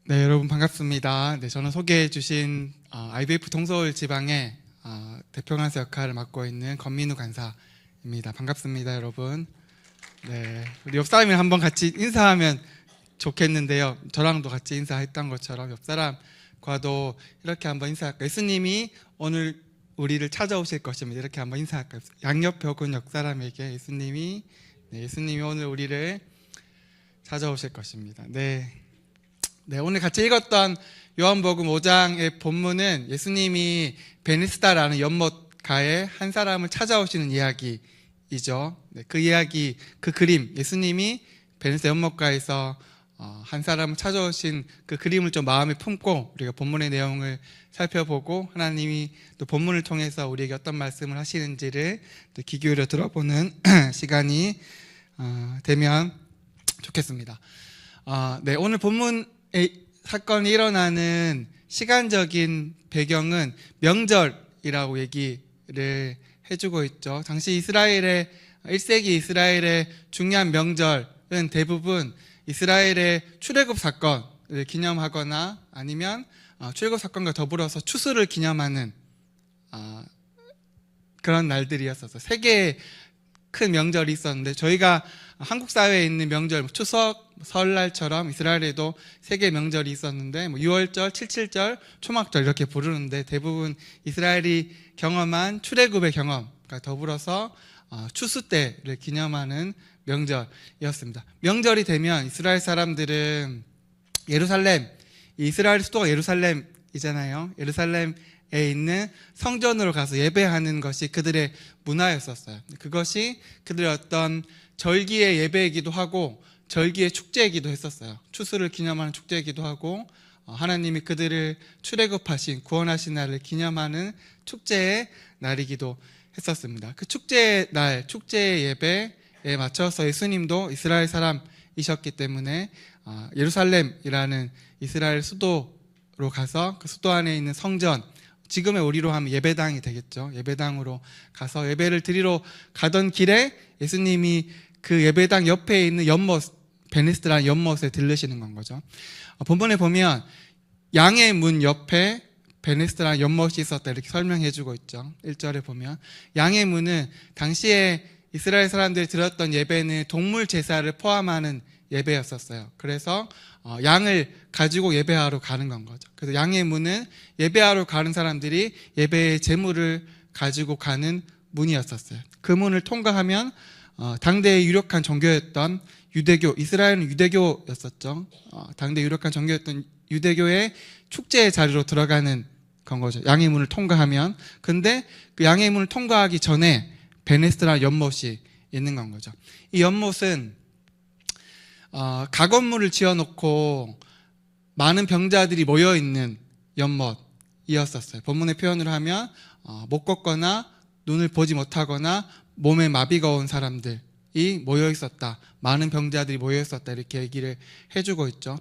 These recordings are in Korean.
네, 여러분 반갑습니다. 네, 저는 소개해 주신 IBF 동서울 지방의 대표 간사 역할을 맡고 있는 권민우 간사입니다. 반갑습니다, 여러분. 네, 우리 옆 사람이랑 한번 같이 인사하면 좋겠는데요. 저랑도 같이 인사했던 것처럼 옆 사람과도 이렇게 한번 인사할까요? 예수님이 오늘 우리를 찾아오실 것입니다. 이렇게 한번 인사할까요? 양옆 벽은 옆 사람에게 예수님이 오늘 우리를 찾아오실 것입니다. 네, 오늘 같이 읽었던 요한복음 5장의 본문은 예수님이 베니스다라는 연못가에 한 사람을 찾아오시는 이야기이죠. 네, 그 이야기, 그 그림, 예수님이 베니스다 연못가에서 한 사람을 찾아오신 그 그림을 좀 마음에 품고 우리가 본문의 내용을 살펴보고 하나님이 또 본문을 통해서 우리에게 어떤 말씀을 하시는지를 또 귀 기울여 들어보는 시간이 되면 좋겠습니다. 네, 오늘 본문의 사건이 일어나는 시간적인 배경은 명절이라고 얘기를 해주고 있죠. 당시 1세기 이스라엘의 중요한 명절은 대부분 이스라엘의 출애굽 사건을 기념하거나 아니면 출애굽 사건과 더불어서 추수를 기념하는 그런 날들이었어서 세 개의 큰 명절이 있었는데, 저희가 한국 사회에 있는 명절, 추석, 설날처럼 이스라엘에도 세 개의 명절이 있었는데, 6월절, 77절, 초막절 이렇게 부르는데, 대부분 이스라엘이 경험한 출애굽의 경험과 더불어서 추수 때를 기념하는 명절이었습니다. 명절이 되면 이스라엘 사람들은 이스라엘 수도가 예루살렘이잖아요. 예루살렘에 있는 성전으로 가서 예배하는 것이 그들의 문화였었어요. 그것이 그들의 어떤 절기의 예배이기도 하고 절기의 축제이기도 했었어요. 추수를 기념하는 축제이기도 하고 하나님이 그들을 출애굽하신 구원하신 날을 기념하는 축제의 날이기도 했었습니다. 그 축제의 날, 축제의 예배에 맞춰서 예수님도 이스라엘 사람이셨기 때문에 예루살렘이라는 이스라엘 수도로 가서 그 수도 안에 있는 성전, 지금의 우리로 하면 예배당이 되겠죠. 예배당으로 가서 예배를 드리러 가던 길에 예수님이 그 예배당 옆에 있는 연못, 베니스다라는 연못에 들르시는 건 거죠. 본문에 보면 양의 문 옆에 베니스다라는 연못이 있었다 이렇게 설명해 주고 있죠. 1절에 보면 양의 문은 당시에 이스라엘 사람들이 드렸던 예배는 동물 제사를 포함하는 예배였었어요. 그래서 양을 가지고 예배하러 가는 건 거죠. 그래서 양의 문은 예배하러 가는 사람들이 예배의 제물을 가지고 가는 문이었었어요. 그 문을 통과하면 당대의 유력한 종교였던 유대교, 이스라엘은 유대교였었죠. 당대 유력한 종교였던 유대교의 축제의 자리로 들어가는 건 거죠. 양의 문을 통과하면. 근데 그 양의 문을 통과하기 전에 베네스라 연못이 있는 건 거죠. 이 연못은 가건물을 지어놓고 많은 병자들이 모여있는 연못이었었어요. 본문의 표현으로 하면 못 걷거나 눈을 보지 못하거나 몸에 마비가 온 사람들이 모여있었다, 많은 병자들이 모여있었다 이렇게 얘기를 해주고 있죠.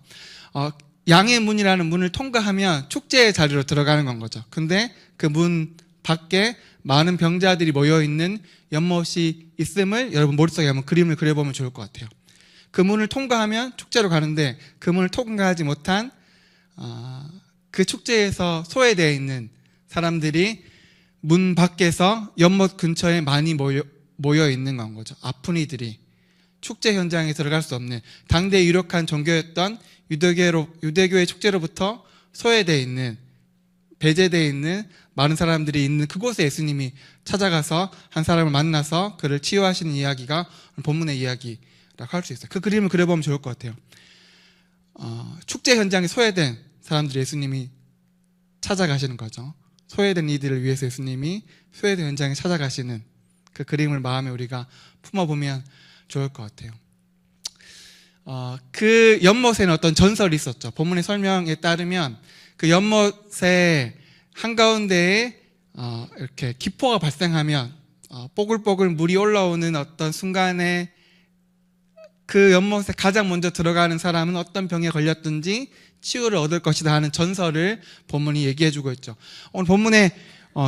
양의 문이라는 문을 통과하면 축제의 자리로 들어가는 건 거죠. 근데 그 문 밖에 많은 병자들이 모여있는 연못이 있음을 여러분 머릿속에 한번 그림을 그려보면 좋을 것 같아요. 그 문을 통과하면 축제로 가는데 그 문을 통과하지 못한 그 축제에서 소외되어 있는 사람들이 문 밖에서 연못 근처에 많이 모여 있는 건 거죠. 아픈 이들이 축제 현장에 들어갈 수 없는 당대 유력한 종교였던 유대교의 축제로부터 소외되어 있는, 배제되어 있는 많은 사람들이 있는 그곳에 예수님이 찾아가서 한 사람을 만나서 그를 치유하시는 이야기가 본문의 이야기라고 할 수 있어요. 그 그림을 그려보면 좋을 것 같아요. 축제 현장에 소외된 사람들이 예수님이 찾아가시는 거죠. 소외된 이들을 위해서 예수님이 소외된 현장에 찾아가시는 그 그림을 마음에 우리가 품어보면 좋을 것 같아요. 그 연못에는 어떤 전설이 있었죠. 본문의 설명에 따르면 그 연못의 한가운데에 이렇게 기포가 발생하면 뽀글뽀글 물이 올라오는 어떤 순간에 그 연못에 가장 먼저 들어가는 사람은 어떤 병에 걸렸든지 치유를 얻을 것이다 하는 전설을 본문이 얘기해주고 있죠. 오늘 본문의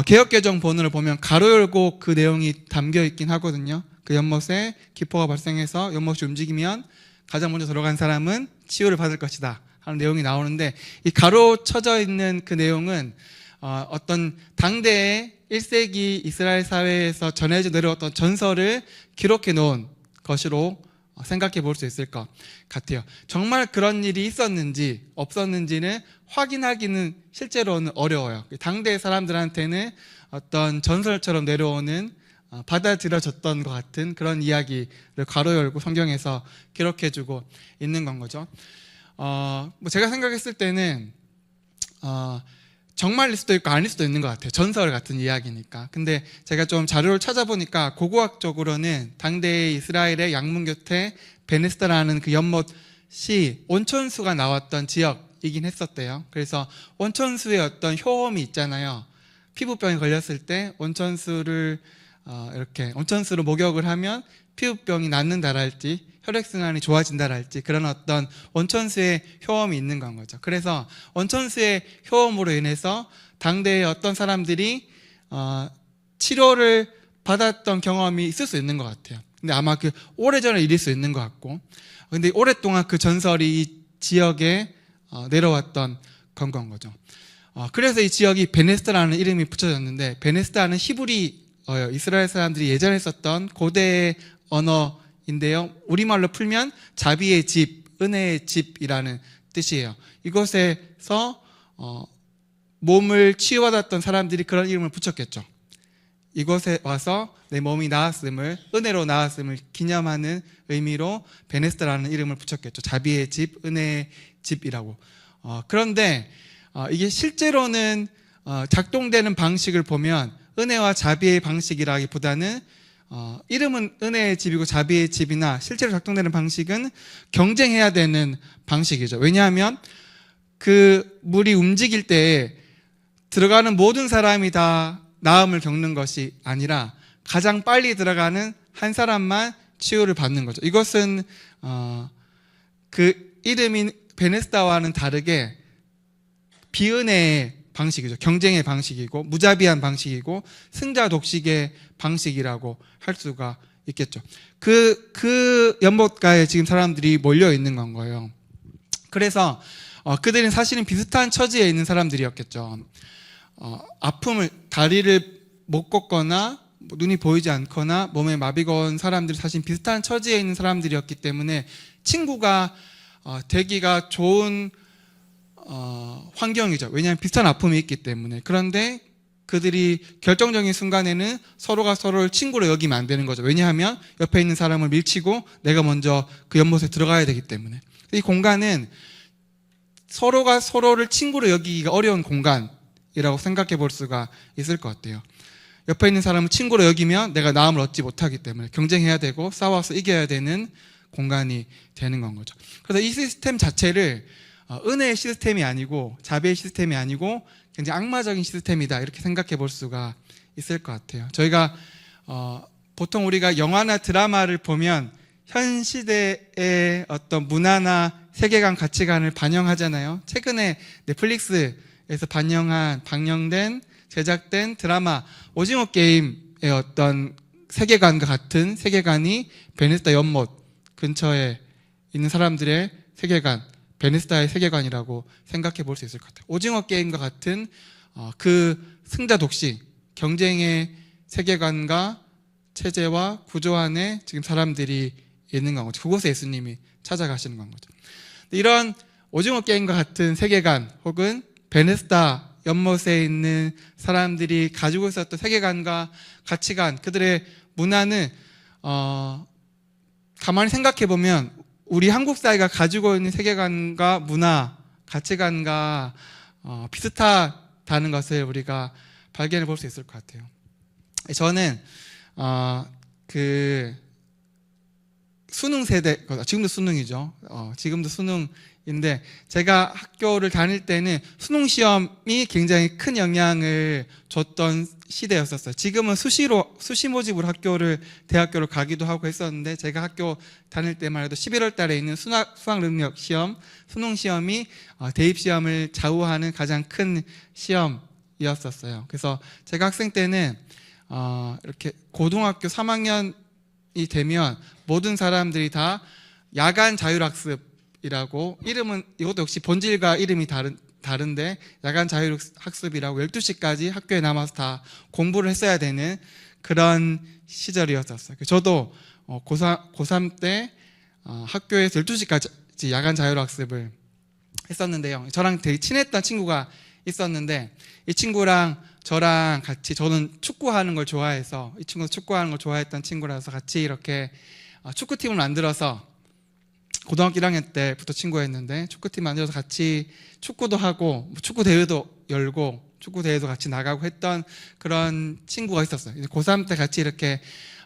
개역개정 본문을 보면 가로 열고 그 내용이 담겨 있긴 하거든요. 그 연못에 기포가 발생해서 연못이 움직이면 가장 먼저 들어간 사람은 치유를 받을 것이다 하는 내용이 나오는데, 이 가로쳐져 있는 그 내용은 어떤 당대의 1세기 이스라엘 사회에서 전해져 내려왔던 전설을 기록해 놓은 것으로 생각해 볼 수 있을 것 같아요. 정말 그런 일이 있었는지 없었는지는 확인하기는 실제로는 어려워요. 당대 사람들한테는 어떤 전설처럼 내려오는 받아들여졌던 것 같은 그런 이야기를 괄호 열고 성경에서 기록해주고 있는 건 거죠. 뭐 제가 생각했을 때는 정말일 수도 있고 아닐 수도 있는 것 같아요. 전설 같은 이야기니까. 근데 제가 좀 자료를 찾아보니까 고고학적으로는 당대의 이스라엘의 양문 곁에 베네스다라는 그 연못이 온천수가 나왔던 지역이긴 했었대요. 그래서 온천수에 어떤 효험이 있잖아요. 피부병이 걸렸을 때 온천수를 이렇게 온천수로 목욕을 하면 피부병이 낫는다랄지 혈액순환이 좋아진다랄지 그런 어떤 온천수의 효험이 있는 건 거죠. 그래서 온천수의 효험으로 인해서 당대의 어떤 사람들이 치료를 받았던 경험이 있을 수 있는 것 같아요. 근데 아마 그 오래전에 일일 수 있는 것 같고, 근데 오랫동안 그 전설이 이 지역에 내려왔던 건 거죠. 그래서 이 지역이 베네스다라는 이름이 붙여졌는데, 베네스다는 히브리어예요. 이스라엘 사람들이 예전에 썼던 고대의 언어인데요. 우리말로 풀면 자비의 집, 은혜의 집이라는 뜻이에요. 이곳에서 몸을 치유받았던 사람들이 그런 이름을 붙였겠죠. 이곳에 와서 내 몸이 나았음을, 은혜로 나았음을 기념하는 의미로 베네스다라는 이름을 붙였겠죠. 자비의 집, 은혜의 집이라고. 그런데 이게 실제로는 작동되는 방식을 보면 은혜와 자비의 방식이라기보다는 이름은 은혜의 집이고 자비의 집이나 실제로 작동되는 방식은 경쟁해야 되는 방식이죠. 왜냐하면 그 물이 움직일 때 들어가는 모든 사람이 다 나음을 겪는 것이 아니라 가장 빨리 들어가는 한 사람만 치유를 받는 거죠. 이것은 그 이름인 베네스다와는 다르게 비은혜의 방식이죠. 경쟁의 방식이고 무자비한 방식이고 승자 독식의 방식이라고 할 수가 있겠죠. 그 연못가에 지금 사람들이 몰려 있는 건 거예요. 그래서 그들은 사실은 비슷한 처지에 있는 사람들이었겠죠. 아픔을, 다리를 못 걷거나 눈이 보이지 않거나 몸에 마비가 온 사람들이 사실 비슷한 처지에 있는 사람들이었기 때문에 친구가 되기가 좋은 환경이죠. 왜냐하면 비슷한 아픔이 있기 때문에. 그런데 그들이 결정적인 순간에는 서로가 서로를 친구로 여기면 안 되는 거죠. 왜냐하면 옆에 있는 사람을 밀치고 내가 먼저 그 연못에 들어가야 되기 때문에. 이 공간은 서로가 서로를 친구로 여기기가 어려운 공간이라고 생각해 볼 수가 있을 것 같아요. 옆에 있는 사람을 친구로 여기면 내가 나음을 얻지 못하기 때문에 경쟁해야 되고 싸워서 이겨야 되는 공간이 되는 건 거죠. 그래서 이 시스템 자체를 은혜의 시스템이 아니고 자비의 시스템이 아니고 굉장히 악마적인 시스템이다 이렇게 생각해 볼 수가 있을 것 같아요. 저희가 보통 우리가 영화나 드라마를 보면 현 시대의 어떤 문화나 세계관, 가치관을 반영하잖아요. 최근에 넷플릭스에서 방영된 제작된 드라마 오징어 게임의 어떤 세계관과 같은 세계관이 베네스다 연못 근처에 있는 사람들의 세계관, 베네스다의 세계관이라고 생각해 볼 수 있을 것 같아요. 오징어 게임과 같은 그 승자 독식, 경쟁의 세계관과 체제와 구조 안에 지금 사람들이 있는 건 거죠. 그곳에 예수님이 찾아가시는 건 거죠. 이런 오징어 게임과 같은 세계관 혹은 베네스다 연못에 있는 사람들이 가지고 있었던 세계관과 가치관, 그들의 문화는 가만히 생각해 보면 우리 한국 사회가 가지고 있는 세계관과 문화, 가치관과 비슷하다는 것을 우리가 발견해 볼 수 있을 것 같아요. 저는 그 수능 세대, 지금도 수능이죠. 지금도 수능인데 제가 학교를 다닐 때는 수능 시험이 굉장히 큰 영향을 줬던 시대였었어요. 지금은 수시 모집으로 대학교를 가기도 하고 했었는데 제가 학교 다닐 때만 해도 11월 달에 있는 수학 능력 시험, 수능 시험이 대입 시험을 좌우하는 가장 큰 시험이었었어요. 그래서 제가 학생 때는 이렇게 고등학교 3학년이 되면 모든 사람들이 다 야간 자율학습 자율학습이라고, 이름은 이것도 역시 본질과 이름이 다른데 야간 자율학습이라고 12시까지 학교에 남아서 다 공부를 했어야 되는 그런 시절이었었어요. 저도 고3 때 학교에서 12시까지 야간 자율학습을 했었는데요. 저랑 되게 친했던 친구가 있었는데, 이 친구랑 저랑 같이, 저는 축구하는 걸 좋아해서, 이 친구도 축구하는 걸 좋아했던 친구라서 같이 이렇게 축구팀을 만들어서, 고등학교 1학년 때부터 친구였는데 축구팀 만들어서 같이 축구도 하고 축구 대회도 열고 축구 대회도 같이 나가고 했던 그런 친구가 있었어요. 고3 때 같이 이렇게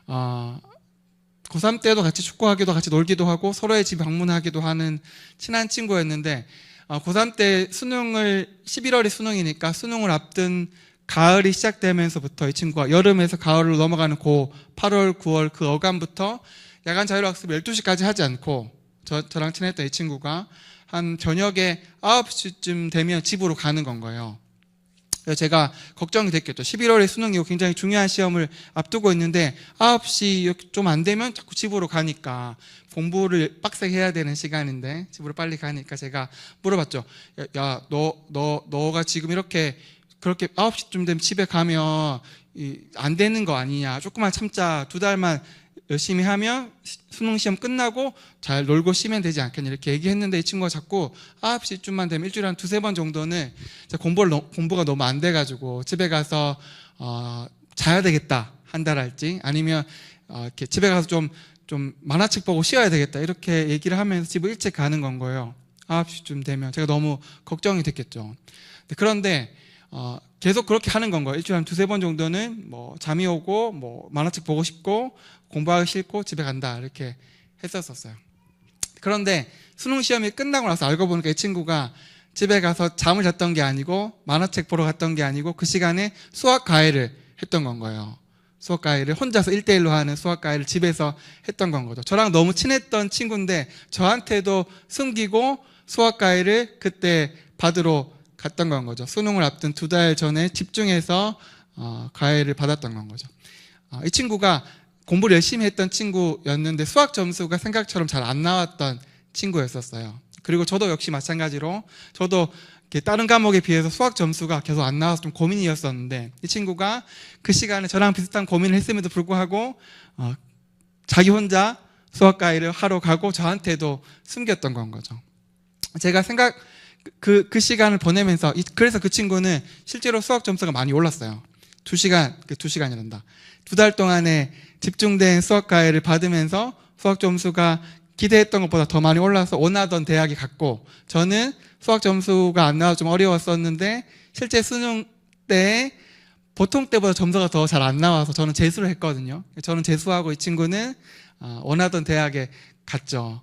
고3 때도 같이 축구하기도 같이 놀기도 하고 서로의 집 방문하기도 하는 친한 친구였는데, 고3 때 수능을 11월이 수능이니까 수능을 앞둔 가을이 시작되면서부터 이 친구가 여름에서 가을로 넘어가는 고 8월, 9월 그 어간부터 야간 자율학습 12시까지 하지 않고 저랑 친했던 이 친구가 한 저녁에 9시쯤 되면 집으로 가는 건 거예요. 그래서 제가 걱정이 됐겠죠. 11월에 수능이고 굉장히 중요한 시험을 앞두고 있는데 9시 좀 안 되면 자꾸 집으로 가니까, 공부를 빡세게 해야 되는 시간인데 집으로 빨리 가니까 제가 물어봤죠. 야, 너가 지금 그렇게 9시쯤 되면 집에 가면 안 되는 거 아니냐. 조금만 참자. 2달만 열심히 하면 수능 시험 끝나고 잘 놀고 쉬면 되지 않겠냐, 이렇게 얘기했는데 이 친구가 자꾸 9시쯤만 되면 일주일에 한 2-3번 정도는 공부가 너무 안 돼가지고 집에 가서 자야 되겠다, 한 달 할지, 아니면 이렇게 집에 가서 좀 만화책 보고 쉬어야 되겠다, 이렇게 얘기를 하면서 집을 일찍 가는 건 거예요. 9시쯤 되면 제가 너무 걱정이 됐겠죠. 그런데 계속 그렇게 하는 건 거예요. 일주일에 한 2-3번 정도는 뭐 잠이 오고 뭐 만화책 보고 싶고 공부하기 싫고 집에 간다, 이렇게 했었어요. 그런데 수능 시험이 끝나고 나서 알고 보니까 이 친구가 집에 가서 잠을 잤던 게 아니고 만화책 보러 갔던 게 아니고 그 시간에 수학 과외를 했던 건 거예요. 수학 과외를 혼자서 1대1로 하는 수학 과외를 집에서 했던 건 거죠. 저랑 너무 친했던 친구인데 저한테도 숨기고 수학 과외를 그때 받으러 갔던 건 거죠. 수능을 앞둔 2달 전에 집중해서 과외를 받았던 건 거죠. 이 친구가 공부를 열심히 했던 친구였는데 수학 점수가 생각처럼 잘 안 나왔던 친구였었어요. 그리고 저도 역시 마찬가지로 저도 다른 과목에 비해서 수학 점수가 계속 안 나와서 좀 고민이었었는데, 이 친구가 그 시간에 저랑 비슷한 고민을 했음에도 불구하고 자기 혼자 수학 과외를 하러 가고 저한테도 숨겼던 건 거죠. 제가 그 시간을 보내면서, 그래서 그 친구는 실제로 수학 점수가 많이 올랐어요. 2시간이란다. 2달 동안에 집중된 수학 과외를 받으면서 수학 점수가 기대했던 것보다 더 많이 올라서 원하던 대학에 갔고, 저는 수학 점수가 안 나와서 좀 어려웠었는데 실제 수능 때 보통 때보다 점수가 더 잘 안 나와서 저는 재수를 했거든요. 저는 재수하고 이 친구는 원하던 대학에 갔죠.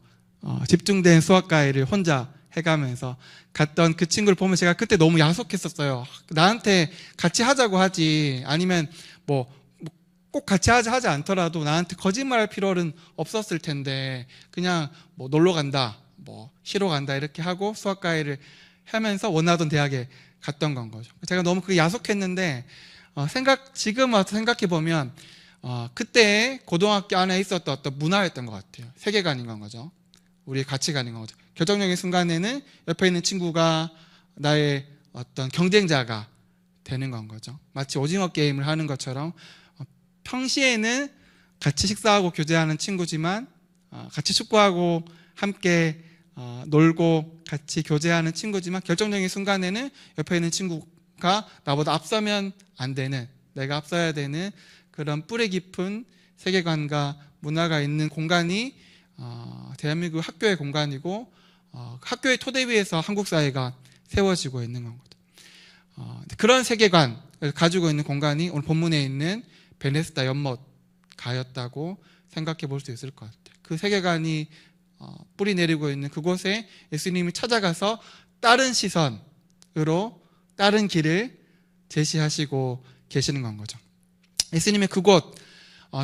집중된 수학 과외를 혼자 해가면서 갔던 그 친구를 보면 제가 그때 너무 야속했었어요. 나한테 같이 하자고 하지, 아니면 꼭 같이 하지 않더라도 나한테 거짓말할 필요는 없었을 텐데 그냥 놀러 간다, 쉬러 간다 이렇게 하고 수학 과외를 하면서 원하던 대학에 갔던 건 거죠. 제가 너무 그게 야속했는데 지금 와서 생각해 보면 그때 고등학교 안에 있었던 어떤 문화였던 것 같아요. 세계관인 건 거죠. 우리의 가치관인 거죠. 결정적인 순간에는 옆에 있는 친구가 나의 어떤 경쟁자가 되는 건 거죠. 마치 오징어 게임을 하는 것처럼 평시에는 같이 식사하고 교제하는 친구지만 같이 축구하고 함께 놀고 같이 교제하는 친구지만 결정적인 순간에는 옆에 있는 친구가 나보다 앞서면 안 되는, 내가 앞서야 되는 그런 뿌리 깊은 세계관과 문화가 있는 공간이 대한민국 학교의 공간이고 학교의 토대 위에서 한국 사회가 세워지고 있는 거거든요. 그런 세계관을 가지고 있는 공간이 오늘 본문에 있는 베네스다 연못가였다고 생각해 볼 수 있을 것 같아요. 그 세계관이 뿌리 내리고 있는 그곳에 예수님이 찾아가서 다른 시선으로 다른 길을 제시하시고 계시는 건 거죠. 예수님의 그곳,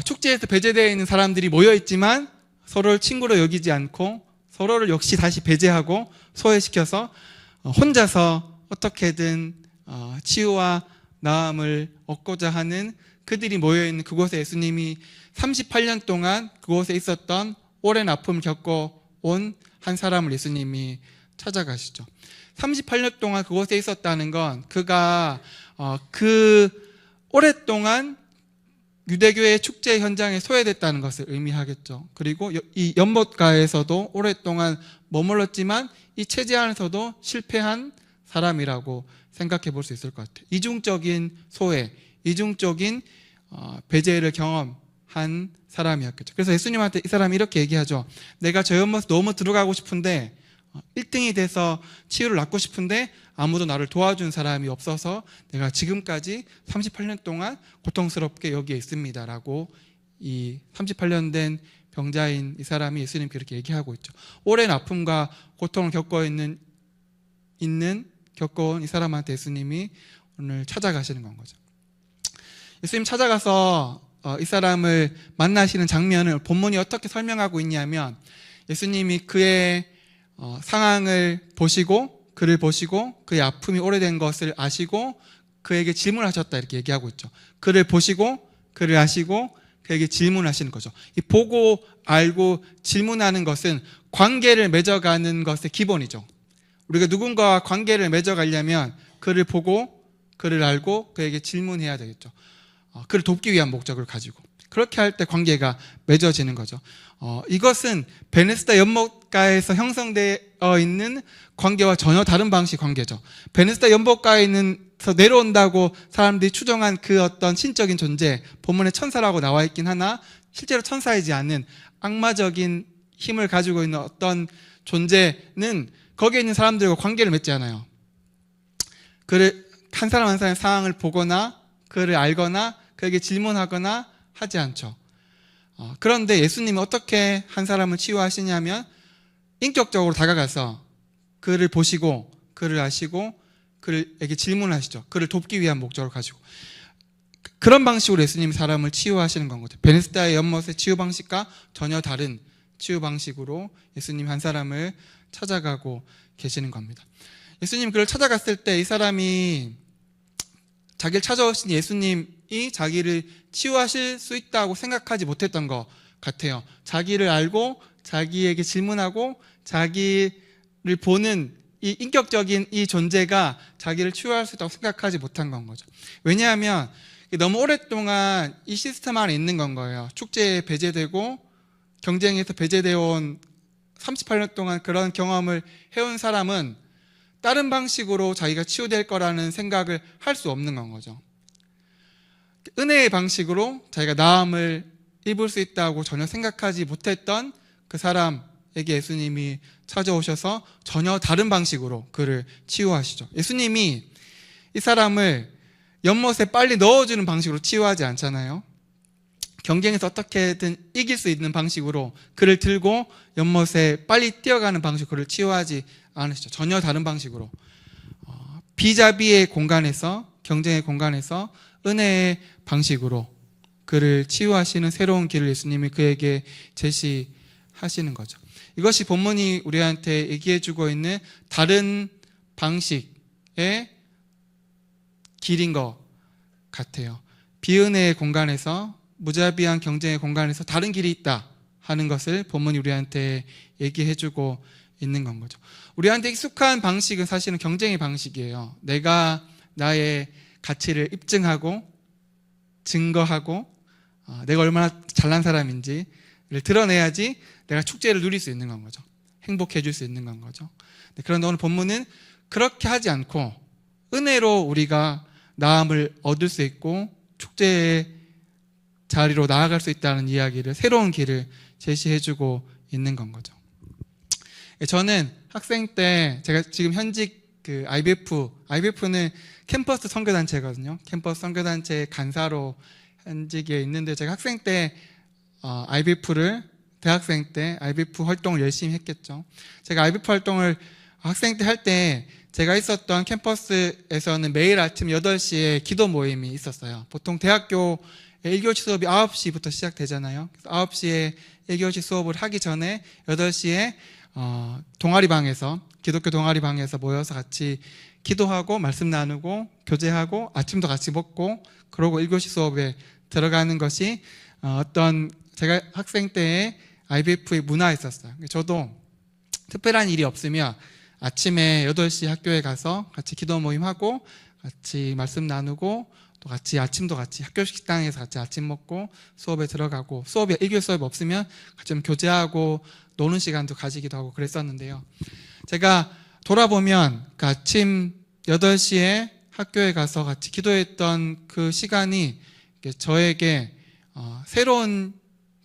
축제에서 배제되어 있는 사람들이 모여 있지만 서로를 친구로 여기지 않고 서로를 역시 다시 배제하고 소외시켜서 혼자서 어떻게든 치유와 나음을 얻고자 하는 그들이 모여있는 그곳에 예수님이 38년 동안 그곳에 있었던 오랜 아픔을 겪어온 한 사람을 예수님이 찾아가시죠. 38년 동안 그곳에 있었다는 건 그가 오랫동안 유대교의 축제 현장에 소외됐다는 것을 의미하겠죠. 그리고 이 연못가에서도 오랫동안 머물렀지만 이 체제 안에서도 실패한 사람이라고 생각해 볼 수 있을 것 같아요. 이중적인 소외, 이중적인 배제를 경험한 사람이었겠죠. 그래서 예수님한테 이 사람이 이렇게 얘기하죠. 내가 저 연못에 너무 들어가고 싶은데 1등이 돼서 치유를 받고 싶은데 아무도 나를 도와준 사람이 없어서 내가 지금까지 38년 동안 고통스럽게 여기에 있습니다 라고 이 38년 된 병자인 이 사람이 예수님께 그렇게 얘기하고 있죠. 오랜 아픔과 고통을 겪어온 이 사람한테 예수님이 오늘 찾아가시는 건 거죠. 예수님 찾아가서 이 사람을 만나시는 장면을 본문이 어떻게 설명하고 있냐면 예수님이 그의 상황을 보시고 그를 보시고 그의 아픔이 오래된 것을 아시고 그에게 질문하셨다 이렇게 얘기하고 있죠. 그를 보시고 그를 아시고 그에게 질문하시는 거죠. 이 보고 알고 질문하는 것은 관계를 맺어가는 것의 기본이죠. 우리가 누군가와 관계를 맺어가려면 그를 보고 그를 알고 그에게 질문해야 되겠죠. 그를 돕기 위한 목적을 가지고 그렇게 할 때 관계가 맺어지는 거죠. 이것은 베네스다 연못가에서 형성되어 있는 관계와 전혀 다른 방식 관계죠. 베네스다 연못가에서 내려온다고 사람들이 추정한 그 어떤 신적인 존재, 본문에 천사라고 나와 있긴 하나 실제로 천사이지 않은 악마적인 힘을 가지고 있는 어떤 존재는 거기에 있는 사람들과 관계를 맺지 않아요. 그를 한 사람 한 사람의 상황을 보거나 그를 알거나 그에게 질문하거나 하지 않죠. 그런데 예수님이 어떻게 한 사람을 치유하시냐면 인격적으로 다가가서 그를 보시고 그를 아시고 그에게 질문하시죠. 그를 돕기 위한 목적을 가지고 그런 방식으로 예수님이 사람을 치유하시는 건 거죠. 베네스다의 연못의 치유 방식과 전혀 다른 치유 방식으로 예수님이 한 사람을 찾아가고 계시는 겁니다. 예수님 그를 찾아갔을 때 이 사람이 자기를 찾아오신 예수님이 자기를 치유하실 수 있다고 생각하지 못했던 것 같아요. 자기를 알고 자기에게 질문하고 자기를 보는 이 인격적인 이 존재가 자기를 치유할 수 있다고 생각하지 못한 건 거죠. 왜냐하면 너무 오랫동안 이 시스템 안에 있는 건 거예요. 축제에 배제되고 경쟁에서 배제되어 온 38년 동안 그런 경험을 해온 사람은 다른 방식으로 자기가 치유될 거라는 생각을 할 수 없는 건 거죠. 은혜의 방식으로 자기가 나음을 입을 수 있다고 전혀 생각하지 못했던 그 사람에게 예수님이 찾아오셔서 전혀 다른 방식으로 그를 치유하시죠. 예수님이 이 사람을 연못에 빨리 넣어주는 방식으로 치유하지 않잖아요. 경쟁에서 어떻게든 이길 수 있는 방식으로 그를 들고 연못에 빨리 뛰어가는 방식으로 그를 치유하지 않으시죠. 전혀 다른 방식으로 비자비의 공간에서 경쟁의 공간에서 은혜의 방식으로 그를 치유하시는 새로운 길을 예수님이 그에게 제시하시는 거죠. 이것이 본문이 우리한테 얘기해주고 있는 다른 방식의 길인 것 같아요. 비은혜의 공간에서 무자비한 경쟁의 공간에서 다른 길이 있다 하는 것을 본문이 우리한테 얘기해주고 있는 건 거죠. 우리한테 익숙한 방식은 사실은 경쟁의 방식이에요. 내가 나의 가치를 입증하고 증거하고 내가 얼마나 잘난 사람인지를 드러내야지 내가 축제를 누릴 수 있는 건 거죠. 행복해 줄 수 있는 건 거죠. 그런데 오늘 본문은 그렇게 하지 않고 은혜로 우리가 나음을 얻을 수 있고 축제의 자리로 나아갈 수 있다는 이야기를, 새로운 길을 제시해주고 있는 건 거죠. 저는 학생 때 제가 지금 현직 IBF는 캠퍼스 선교단체거든요. 캠퍼스 선교단체 간사로 현직에 있는데 제가 학생 때 대학생 때 IBF 활동을 열심히 했겠죠. 제가 IBF 활동을 학생 때 할 때 제가 있었던 캠퍼스에서는 매일 아침 8시에 기도 모임이 있었어요. 보통 대학교 1교시 수업이 9시부터 시작되잖아요. 그래서 9시에 1교시 수업을 하기 전에 8시에 동아리방에서, 기독교 동아리방에서 모여서 같이 기도하고 말씀 나누고 교제하고 아침도 같이 먹고 그러고 1교시 수업에 들어가는 것이 어떤 제가 학생 때의 IBF의 문화였었어요. 저도 특별한 일이 없으면 아침에 8시 학교에 가서 같이 기도 모임하고 같이 말씀 나누고 또 같이 아침도 같이 학교 식당에서 같이 아침 먹고 수업에 들어가고, 수업이 1교일 수업이 없으면 같이 좀 교제하고 노는 시간도 가지기도 하고 그랬었는데요. 제가 돌아보면 그 아침 8시에 학교에 가서 같이 기도했던 그 시간이 저에게 새로운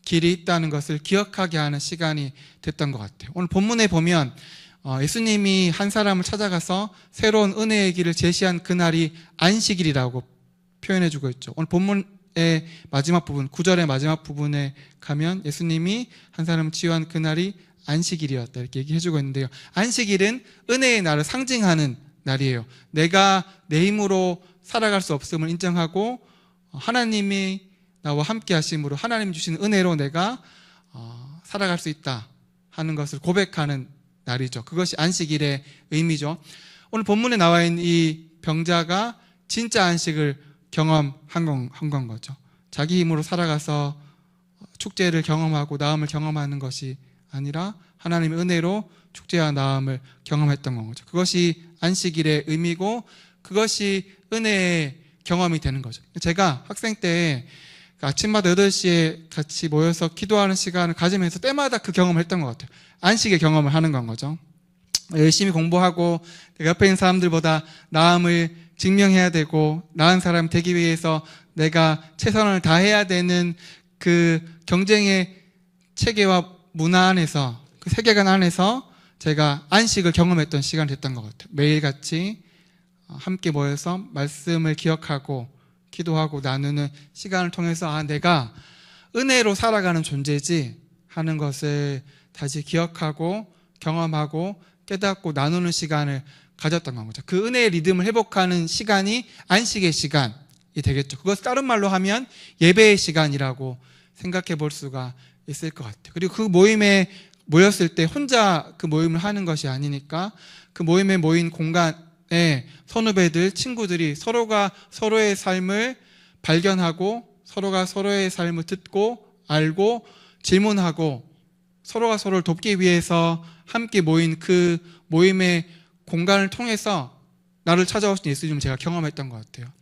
길이 있다는 것을 기억하게 하는 시간이 됐던 것 같아요. 오늘 본문에 보면 예수님이 한 사람을 찾아가서 새로운 은혜의 길을 제시한 그날이 안식일이라고 표현해주고 있죠. 오늘 본문의 마지막 부분, 9절의 마지막 부분에 가면 예수님이 한 사람을 치유한 그날이 안식일이었다 이렇게 얘기해주고 있는데요. 안식일은 은혜의 날을 상징하는 날이에요. 내가 내 힘으로 살아갈 수 없음을 인정하고 하나님이 나와 함께 하심으로 하나님 주신 은혜로 내가 살아갈 수 있다 하는 것을 고백하는 날이죠. 그것이 안식일의 의미죠. 오늘 본문에 나와 있는 이 병자가 진짜 안식을 경험한 건 거죠. 자기 힘으로 살아가서 축제를 경험하고 나음을 경험하는 것이 아니라 하나님의 은혜로 축제와 나음을 경험했던 건 거죠. 그것이 안식일의 의미고 그것이 은혜의 경험이 되는 거죠. 제가 학생 때 아침마다 8시에 같이 모여서 기도하는 시간을 가지면서 때마다 그 경험을 했던 것 같아요. 안식의 경험을 하는 건 거죠. 열심히 공부하고 내가 옆에 있는 사람들보다 나음을 증명해야 되고 나은 사람 되기 위해서 내가 최선을 다해야 되는 그 경쟁의 체계와 문화 안에서, 그 세계관 안에서 제가 안식을 경험했던 시간이 됐던 것 같아요. 매일같이 함께 모여서 말씀을 기억하고 기도하고 나누는 시간을 통해서 내가 은혜로 살아가는 존재지 하는 것을 다시 기억하고 경험하고 깨닫고 나누는 시간을 가졌던 건 거죠. 그 은혜의 리듬을 회복하는 시간이 안식의 시간이 되겠죠. 그것을 다른 말로 하면 예배의 시간이라고 생각해 볼 수가 있을 것 같아요. 그리고 그 모임에 모였을 때 혼자 그 모임을 하는 것이 아니니까 그 모임에 모인 공간에 선후배들, 친구들이 서로가 서로의 삶을 발견하고 서로가 서로의 삶을 듣고 알고 질문하고 서로가 서로를 돕기 위해서 함께 모인 그 모임의 공간을 통해서 나를 찾아오신 예수님을 제가 경험했던 것 같아요.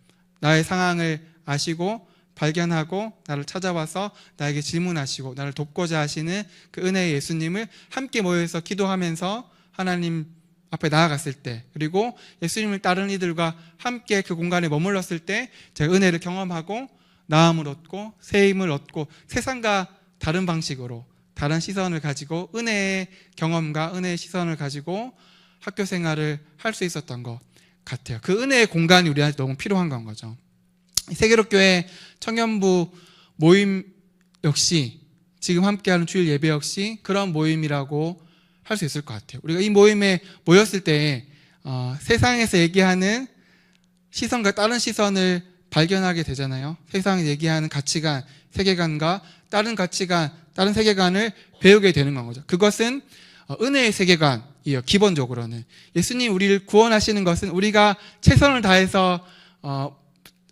나의 상황을 아시고 발견하고 나를 찾아와서 나에게 질문하시고 나를 돕고자 하시는 그 은혜의 예수님을 함께 모여서 기도하면서 하나님 앞에 나아갔을 때, 그리고 예수님을 따르는 이들과 함께 그 공간에 머물렀을 때 제가 은혜를 경험하고 나음을 얻고 새 힘을 얻고 세상과 다른 방식으로 다른 시선을 가지고 은혜의 경험과 은혜의 시선을 가지고 학교 생활을 할 수 있었던 것 같아요. 그 은혜의 공간이 우리한테 너무 필요한 건 거죠. 세계로교회 청년부 모임 역시 지금 함께하는 주일 예배 역시 그런 모임이라고 할 수 있을 것 같아요. 우리가 이 모임에 모였을 때 세상에서 얘기하는 시선과 다른 시선을 발견하게 되잖아요. 세상에서 얘기하는 가치관, 세계관과 다른 가치관, 다른 세계관을 배우게 되는 건 거죠. 그것은 은혜의 세계관이에요. 기본적으로는 예수님 우리를 구원하시는 것은 우리가 최선을 다해서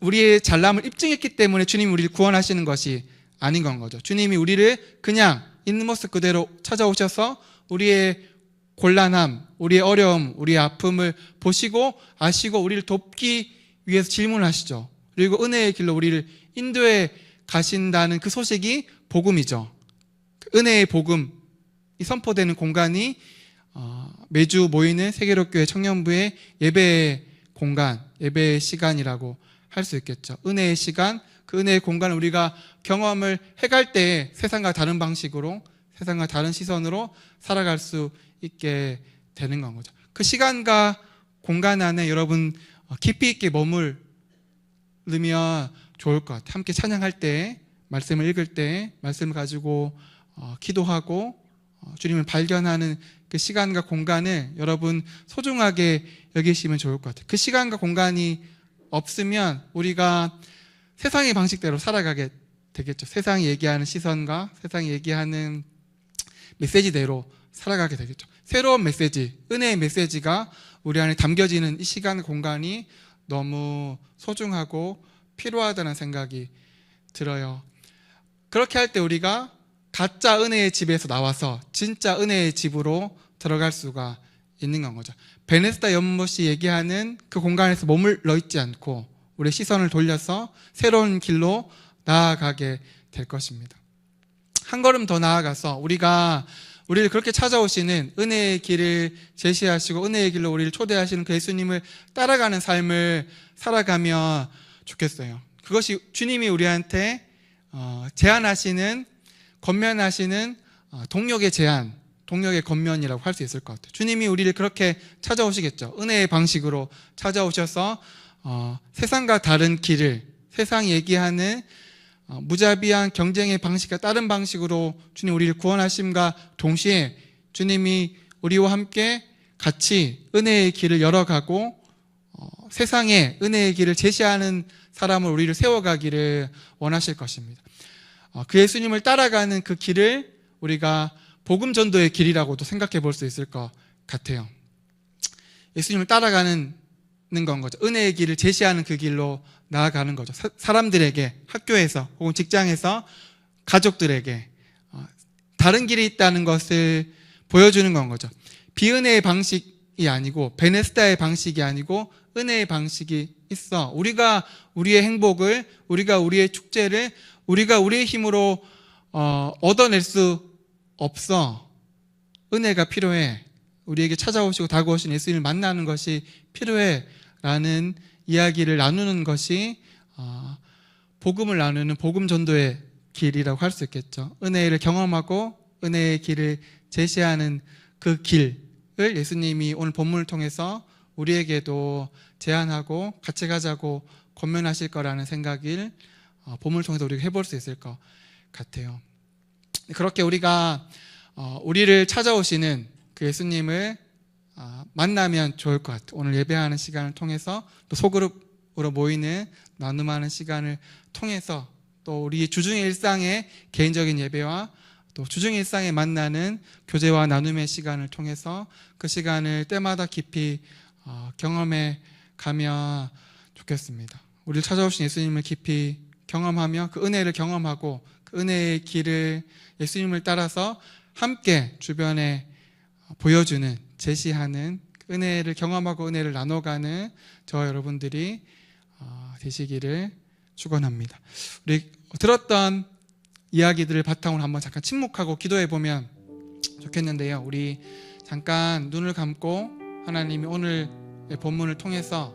우리의 잘남을 입증했기 때문에 주님이 우리를 구원하시는 것이 아닌 건 거죠. 주님이 우리를 그냥 있는 모습 그대로 찾아오셔서 우리의 곤란함, 우리의 어려움, 우리의 아픔을 보시고 아시고 우리를 돕기 위해서 질문을 하시죠. 그리고 은혜의 길로 우리를 인도해 가신다는 그 소식이 복음이죠. 은혜의 복음이 선포되는 공간이 매주 모이는 세계로교회 청년부의 예배의 공간, 예배의 시간이라고 할 수 있겠죠. 은혜의 시간, 그 은혜의 공간을 우리가 경험을 해갈 때 세상과 다른 방식으로, 세상과 다른 시선으로 살아갈 수 있게 되는 건 거죠. 그 시간과 공간 안에 여러분 깊이 있게 머물르면 좋을 것 같아요. 함께 찬양할 때, 말씀을 읽을 때, 말씀을 가지고 기도하고 주님을 발견하는 그 시간과 공간을 여러분 소중하게 여기시면 좋을 것 같아요. 그 시간과 공간이 없으면 우리가 세상의 방식대로 살아가게 되겠죠. 세상이 얘기하는 시선과 세상이 얘기하는 메시지대로 살아가게 되겠죠. 새로운 메시지, 은혜의 메시지가 우리 안에 담겨지는 이 시간 공간이 너무 소중하고 필요하다는 생각이 들어요. 그렇게 할 때 우리가 가짜 은혜의 집에서 나와서 진짜 은혜의 집으로 들어갈 수가 있는 건 거죠. 베네스다 연못이 얘기하는 그 공간에서 머물러 있지 않고 우리의 시선을 돌려서 새로운 길로 나아가게 될 것입니다. 한 걸음 더 나아가서 우리를 그렇게 찾아오시는 은혜의 길을 제시하시고 은혜의 길로 우리를 초대하시는 그 예수님을 따라가는 삶을 살아가면 좋겠어요. 그것이 주님이 우리한테 제안하시는, 권면하시는 동력의 제안, 동력의 권면이라고 할 수 있을 것 같아요. 주님이 우리를 그렇게 찾아오시겠죠. 은혜의 방식으로 찾아오셔서 세상과 다른 길을, 세상이 얘기하는 무자비한 경쟁의 방식과 다른 방식으로 주님 우리를 구원하심과 동시에 주님이 우리와 함께 같이 은혜의 길을 열어가고 세상에 은혜의 길을 제시하는 사람을 우리를 세워가기를 원하실 것입니다. 그 예수님을 따라가는 그 길을 우리가 복음 전도의 길이라고도 생각해 볼 수 있을 것 같아요. 예수님을 따라가는 건 거죠. 은혜의 길을 제시하는 그 길로 나아가는 거죠. 사람들에게, 학교에서 혹은 직장에서, 가족들에게 다른 길이 있다는 것을 보여주는 건 거죠. 비은혜의 방식이 아니고, 베네스다의 방식이 아니고 은혜의 방식이 있어. 우리가 우리의 행복을, 우리가 우리의 축제를, 우리가 우리의 힘으로 얻어낼 수 없어. 은혜가 필요해. 우리에게 찾아오시고 다가오신 예수님을 만나는 것이 필요해 라는 이야기를 나누는 것이 복음을 나누는 복음 전도의 길이라고 할 수 있겠죠. 은혜를 경험하고 은혜의 길을 제시하는 그 길을 예수님이 오늘 본문을 통해서 우리에게도 제안하고 같이 가자고 권면하실 거라는 생각을 본문을 통해서 우리가 해볼 수 있을 것 같아요. 그렇게 우리가 우리를 찾아오시는 그 예수님을 만나면 좋을 것 같아요. 오늘 예배하는 시간을 통해서 또 소그룹으로 모이는 나눔하는 시간을 통해서 또 우리 주중의 일상의 개인적인 예배와 또 주중의 일상에 만나는 교제와 나눔의 시간을 통해서 그 시간을 때마다 깊이 경험해 가면 좋겠습니다. 우리를 찾아오신 예수님을 깊이 경험하며 그 은혜를 경험하고 그 은혜의 길을 예수님을 따라서 함께 주변에 보여주는, 제시하는 은혜를 경험하고 은혜를 나눠가는 저와 여러분들이 되시기를 축원합니다. 우리 들었던 이야기들을 바탕으로 한번 잠깐 침묵하고 기도해 보면 좋겠는데요. 우리 잠깐 눈을 감고 하나님이 오늘 본문을 통해서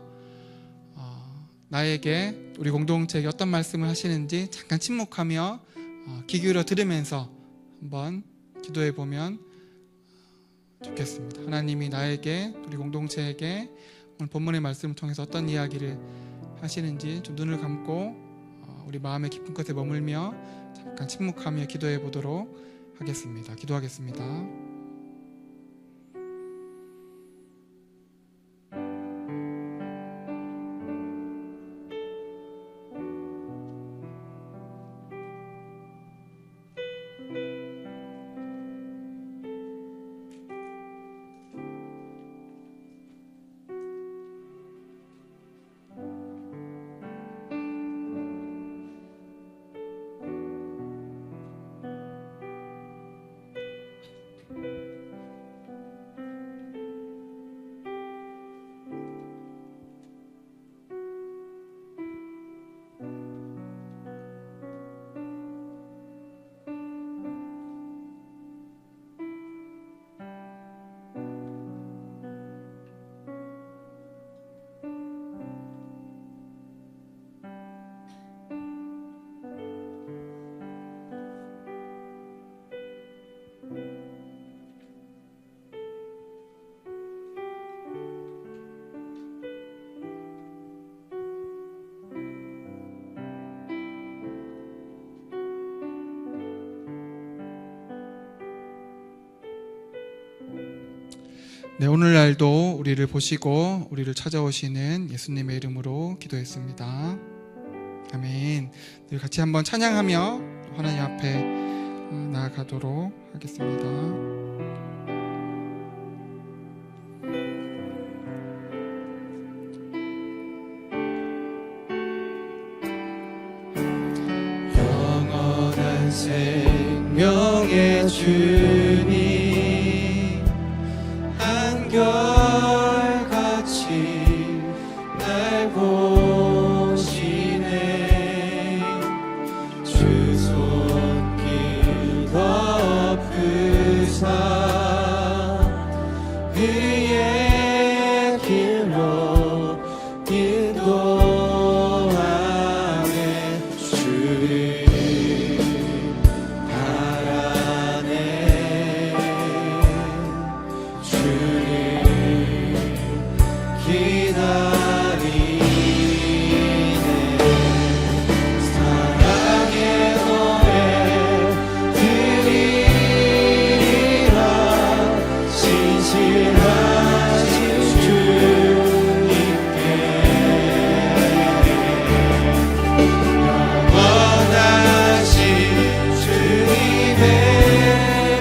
나에게, 우리 공동체에게 어떤 말씀을 하시는지 잠깐 침묵하며 귀 기울여 들으면서 한번 기도해 보면 좋겠습니다. 하나님이 나에게, 우리 공동체에게 오늘 본문의 말씀을 통해서 어떤 이야기를 하시는지 좀 눈을 감고 우리 마음의 깊은 곳에 머물며 잠깐 침묵하며 기도해 보도록 하겠습니다. 기도하겠습니다. 네, 오늘날도 우리를 보시고 우리를 찾아오시는 예수님의 이름으로 기도했습니다. 아멘. 늘 같이 한번 찬양하며 하나님 앞에 나아가도록 하겠습니다. 영원한 생명의 주님 살포시네 주 손길 덮으사 그의 길로 인도하네 주를 바라네 주를 기다리네 사랑의 노래 드리리라 신실하신 주님께 영원하신 주님의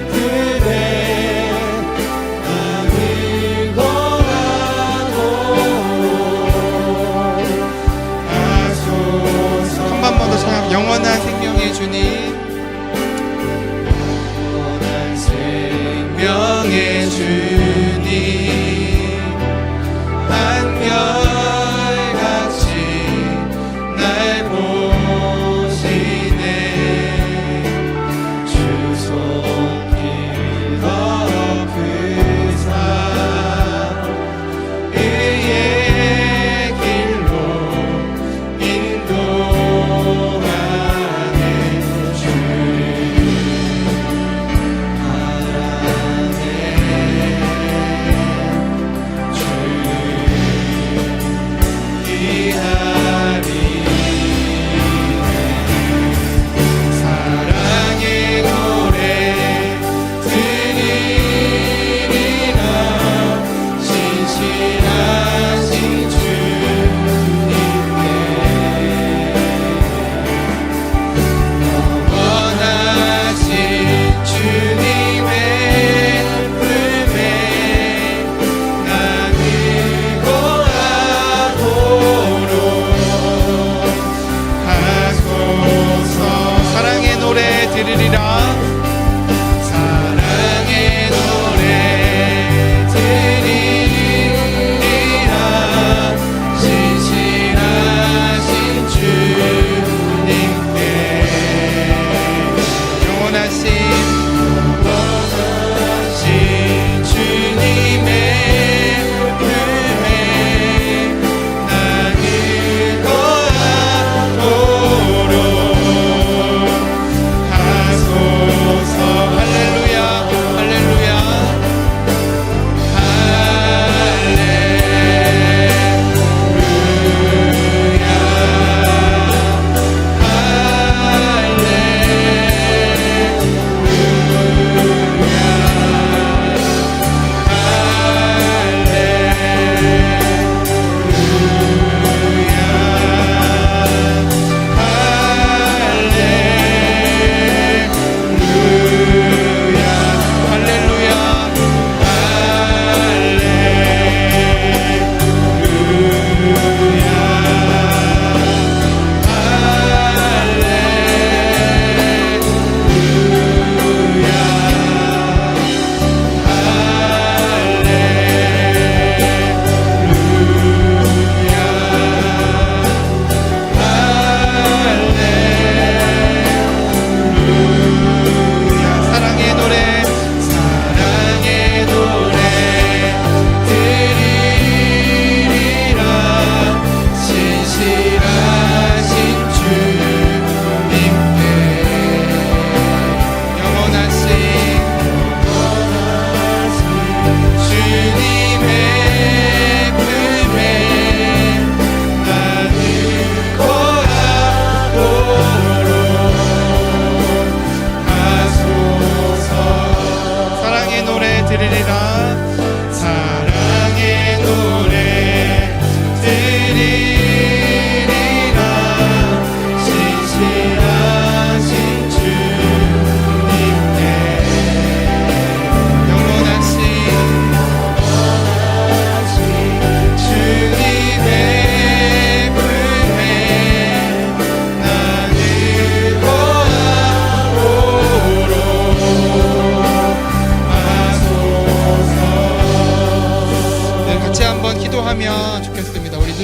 품에 나를 거하고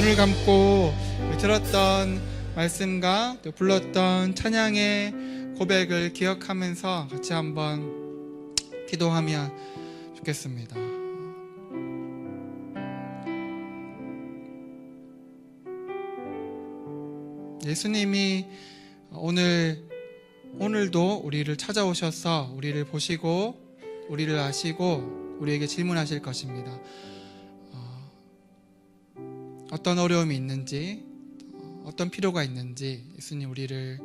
눈을 감고 들었던 말씀과 또 불렀던 찬양의 고백을 기억하면서 같이 한번 기도하면 좋겠습니다. 예수님이 오늘도 우리를 찾아오셔서 우리를 보시고 우리를 아시고 우리에게 질문하실 것입니다. 어떤 어려움이 있는지, 어떤 필요가 있는지 예수님 우리를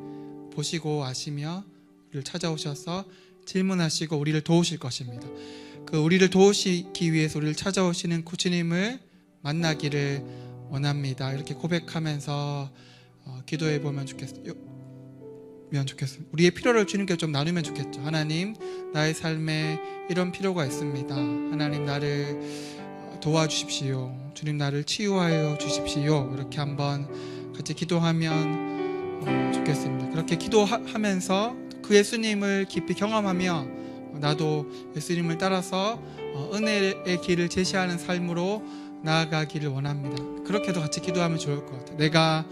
보시고 아시며 우리를 찾아오셔서 질문하시고 우리를 도우실 것입니다. 그 우리를 도우시기 위해서 우리를 찾아오시는 주님을 만나기를 원합니다. 이렇게 고백하면서 기도해 보면 좋겠습니다. 우리의 필요를 주님께 좀 나누면 좋겠죠. 하나님, 나의 삶에 이런 필요가 있습니다. 하나님, 나를 도와주십시오. 주님, 나를 치유하여 주십시오. 이렇게 한번 같이 기도하면 좋겠습니다. 그렇게 기도하면서 그 예수님을 깊이 경험하며 나도 예수님을 따라서 은혜의 길을 제시하는 삶으로 나아가기를 원합니다. 그렇게도 같이 기도하면 좋을 것 같아요. 내가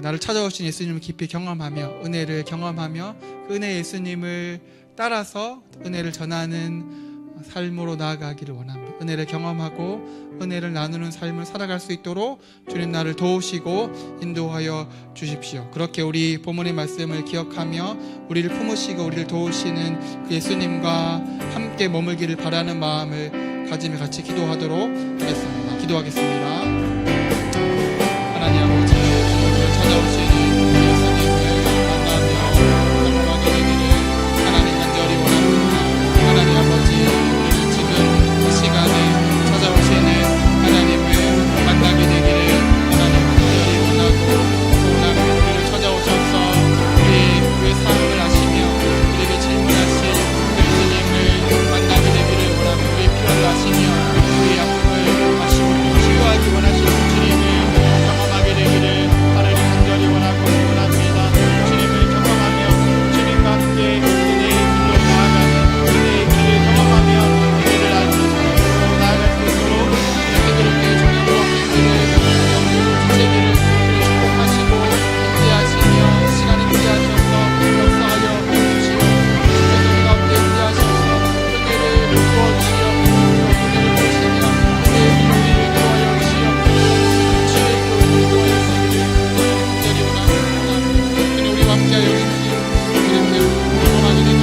나를 찾아오신 예수님을 깊이 경험하며 은혜를 경험하며 그 은혜 예수님을 따라서 은혜를 전하는 삶으로 나아가기를 원합니다. 은혜를 경험하고 은혜를 나누는 삶을 살아갈 수 있도록 주님 나를 도우시고 인도하여 주십시오. 그렇게 우리 본문의 말씀을 기억하며 우리를 품으시고 우리를 도우시는 그 예수님과 함께 머물기를 바라는 마음을 가지며 같이 기도하도록 하겠습니다. 기도하겠습니다. 하나님 아버지, 주님을 찾아오시는 예수님을 만나며 경험하게 되기를 하나님 간절히 원합니다. 하나님 아버지, 우리를 지금 이 시간에 찾아오시는 하나님을 만나게 되기를 하나님 간절히 원하고 소원합니다. 우리를 찾아오셔서 우리의 삶을 아시며 우리에게 질문하실 그 예수님을 만나게 되기를 원합니다. 우리의 필요를 아시며 우리의 아픔을 아시고 치유하기 원하시는 주님을 경험하게 되기를 하나님 간절히 원하고 소원합니다. 주님을 경험하며 주님과 함께 은혜의 길로 나아가는 은혜의 길을 경험하며 은혜를 알고 나아갈 수 있도록 이렇게 그렇게 주님과 함께를 주체기를 축복하시고 함께하시며 시간이 함께하셔서 역사하여 주시오. 그래서 가운데 함께하셔서 은혜를 부어주시오. 은혜를 보시며 은혜의 길로 우리를 인도하여 주시오. 주의 길로 인도하여 주시기를 간절히 원합니다. 주님 우리와 함께하여 주시오. 주님을 경험하게 되기를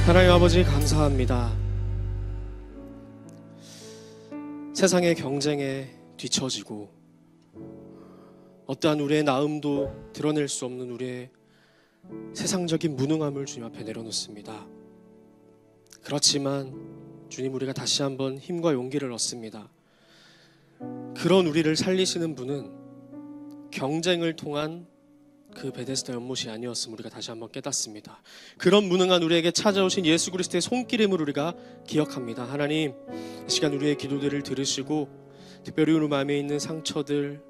하나님 아버지 감사합니다. 세상의 경쟁에 뒤처지고 어떠한 우리의 나음도 드러낼 수 없는 우리의 세상적인 무능함을 주님 앞에 내려놓습니다. 그렇지만 주님, 우리가 다시 한번 힘과 용기를 얻습니다. 그런 우리를 살리시는 분은 경쟁을 통한 그 베데스다 연못이 아니었음 우리가 다시 한번 깨닫습니다. 그런 무능한 우리에게 찾아오신 예수 그리스도의 손길임을 우리가 기억합니다. 하나님, 이 시간 우리의 기도들을 들으시고 특별히 우리 마음에 있는 상처들,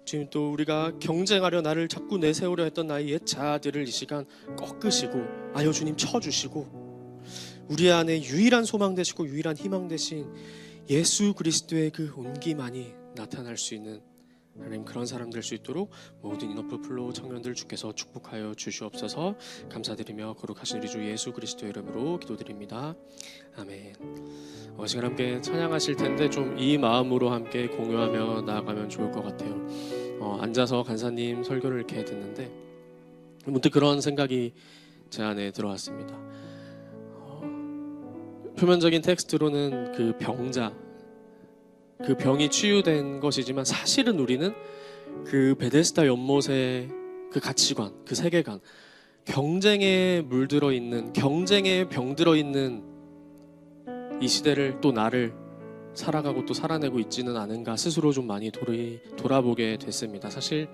주님, 또 우리가 경쟁하려 나를 자꾸 내세우려 했던 나의 옛 자아들을 이 시간 꺾으시고 아여 주님 쳐주시고 우리 안에 유일한 소망 되시고 유일한 희망 되신 예수 그리스도의 그 온기만이 나타날 수 있는 하나님, 그런 사람 될 수 있도록 모든 인어프 플로우 청년들 주께서 축복하여 주시옵소서. 감사드리며 거룩하신 우리 주 예수 그리스도의 이름으로 기도드립니다. 아멘. 시간 함께 찬양하실 텐데 좀 이 마음으로 함께 공유하며 나아가면 좋을 것 같아요. 앉아서 간사님 설교를 이렇게 듣는데 문득 그런 생각이 제 안에 들어왔습니다. 표면적인 텍스트로는 그 병자, 그 병이 치유된 것이지만 사실은 우리는 그 베데스다 연못의 그 가치관, 그 세계관, 경쟁에 물들어 있는, 경쟁에 병들어 있는 이 시대를 또 나를 살아가고 또 살아내고 있지는 않은가 스스로 좀 많이 돌아보게 됐습니다. 사실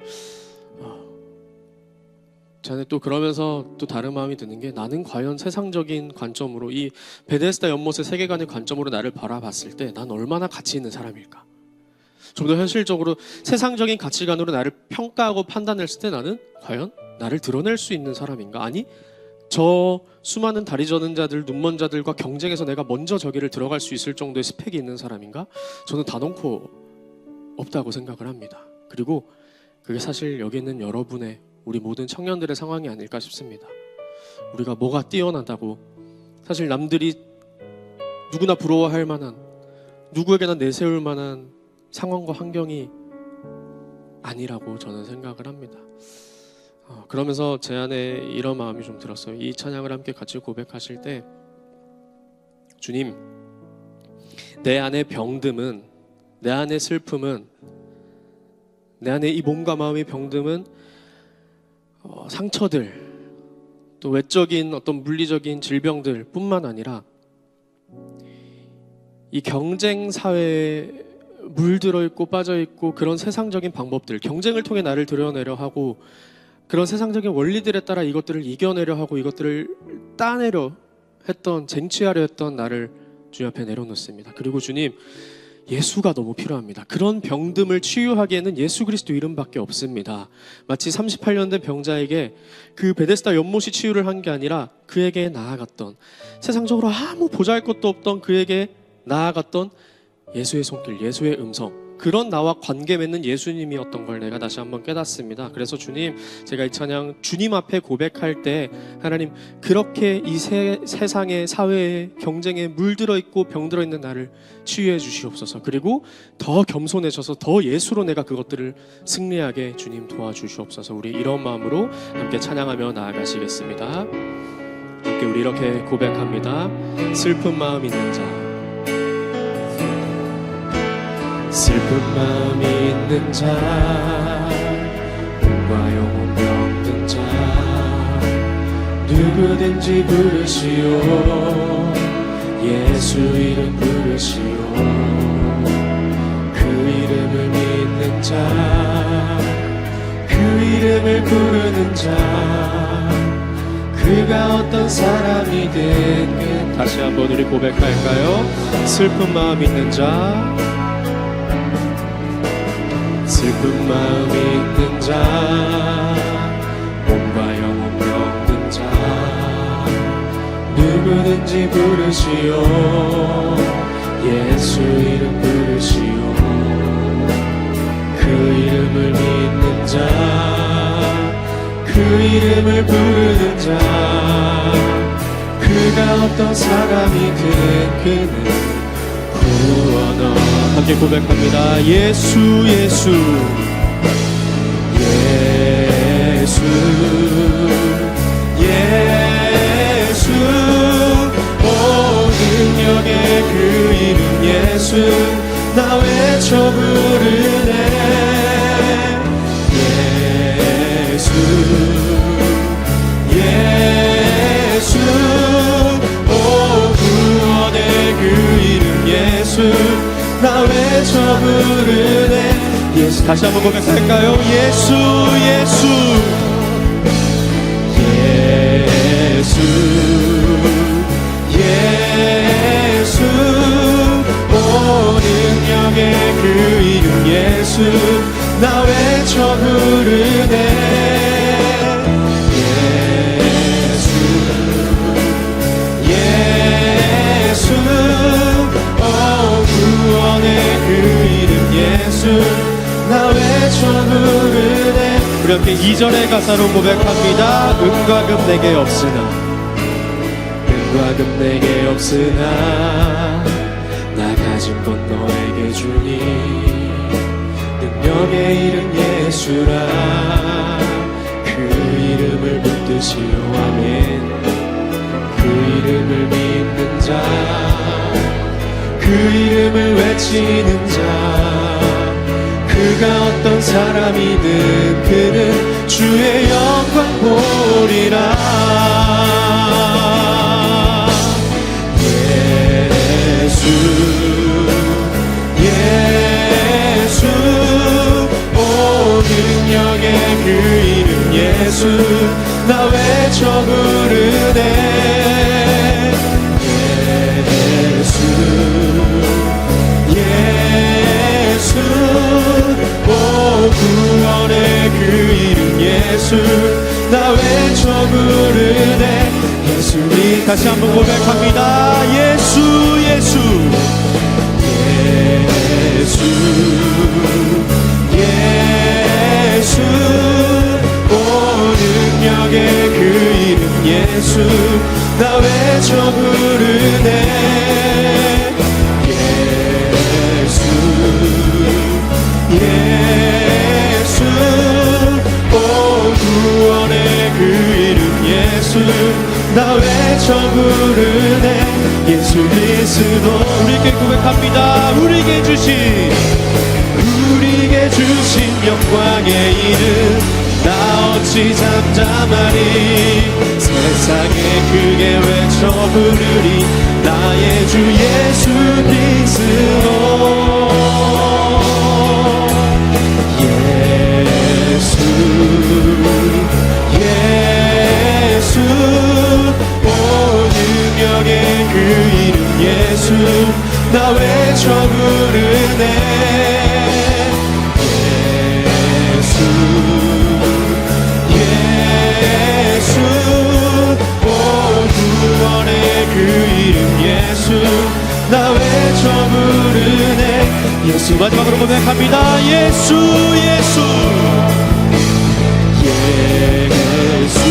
저는 또 그러면서 또 다른 마음이 드는 게, 나는 과연 세상적인 관점으로 이 베데스다 연못의 세계관의 관점으로 나를 바라봤을 때 난 얼마나 가치 있는 사람일까? 좀 더 현실적으로 세상적인 가치관으로 나를 평가하고 판단했을 때 나는 과연 나를 드러낼 수 있는 사람인가? 아니, 저 수많은 다리 저는 자들, 눈먼 자들과 경쟁해서 내가 먼저 저기를 들어갈 수 있을 정도의 스펙이 있는 사람인가? 저는 단언코 없다고 생각을 합니다. 그리고 그게 사실 여기 있는 여러분의, 우리 모든 청년들의 상황이 아닐까 싶습니다. 우리가 뭐가 뛰어나다고, 사실 남들이 누구나 부러워할 만한, 누구에게나 내세울 만한 상황과 환경이 아니라고 저는 생각을 합니다. 그러면서 제 안에 이런 마음이 좀 들었어요. 이 찬양을 함께 같이 고백하실 때, 주님, 내 안에 병듦은, 내 안에 슬픔은, 내 안에 이 몸과 마음의 병듦은 상처들, 또 외적인 어떤 물리적인 질병들 뿐만 아니라 이 경쟁 사회에 물들어 있고 빠져 있고, 그런 세상적인 방법들, 경쟁을 통해 나를 드러내려 하고, 그런 세상적인 원리들에 따라 이것들을 이겨내려 하고 이것들을 따내려 했던, 쟁취하려 했던 나를 주님 앞에 내려놓습니다. 그리고 주님, 예수가 너무 필요합니다. 그런 병듦을 치유하기에는 예수 그리스도 이름밖에 없습니다. 마치 38년 된 병자에게 그 베데스다 연못이 치유를 한 게 아니라 그에게 나아갔던, 세상적으로 아무 보잘것도 없던 그에게 나아갔던 예수의 손길, 예수의 음성, 그런 나와 관계 맺는 예수님이었던 걸 내가 다시 한번 깨닫습니다. 그래서 주님, 제가 이 찬양 주님 앞에 고백할 때, 하나님, 그렇게 이 세상의 사회의 경쟁에 물들어 있고 병들어 있는 나를 치유해 주시옵소서. 그리고 더 겸손해져서 더 예수로 내가 그것들을 승리하게 주님 도와주시옵소서. 우리 이런 마음으로 함께 찬양하며 나아가시겠습니다. 함께 우리 이렇게 고백합니다. 슬픈 마음 있는 자, 슬픈 마음이 있는 자, 몸과 영혼 병든 자, 누구든지 부르시오. 예수 이름 부르시오. 그 이름을 믿는 자, 그 이름을 부르는 자, 그가 어떤 사람이든. 다시 한번 우리 고백할까요? 슬픈 마음 있는 자, 슬픈 마음 있는 자, 몸과 영혼 병든 자, 누구든지 부르시오. 예수 이름 부르시오. 그 이름을 믿는 자, 그 이름을 부르는 자, 그가 어떤 사람이든 그는 구원어. 함께 고백합니다. 예수 예수 예수 예수, 오 능력의 그 이름 예수, 나 외쳐 부르네. 예수 예수, 오 구원의 그 이름 예수, 나 외쳐 부르네. 예수. 다시 한번 고백할까요? 예수 예수 예수 예수, 오 능력의 그 이름 예수, 나 외쳐 부르네. 예수 예수 외쳐 부르네. 우리 함께 2절의 가사로 고백합니다. 은과 금 내게 없으나, 은과 금 내게 없으나 나 가진 건 너에게 주니. 능력의 이름 예수라, 그 이름을 붙드시오. 아멘. 그 이름을 믿는 자, 그 이름을 외치는 자, 그가 어떤 사람이든 그는 주의 영광 보리라. 예수, 예수, 오 능력의 그 이름 예수, 나 외쳐 부르네. 예수, 예수, 오 구원의 그 이름 예수, 나 외쳐 부르네. 예수님, 다시 한번 고백합니다. 예수, 예수, 예수, 예수, 오 능력의 그 이름 예수, 나 외쳐 부르네. 예수, 예수, 오 구원의 그 이름 예수, 나 외쳐 부르네. 예수 그리스도, 우리에게 고백합니다. 우리에게 주신 영광의 이름, 나 어찌 잠잠하리. 세상에 크게 외쳐 부르리. 나의 주 예수 그리스도. 예수, 예수, 오 능력의 그 이름 예수, 나 외쳐 부르네. 예수, 예수, 오 구원의 그 이름 예수, 나 외쳐 부르네. 예수, 마지막으로 고백합니다. 예수, 예수, 예수,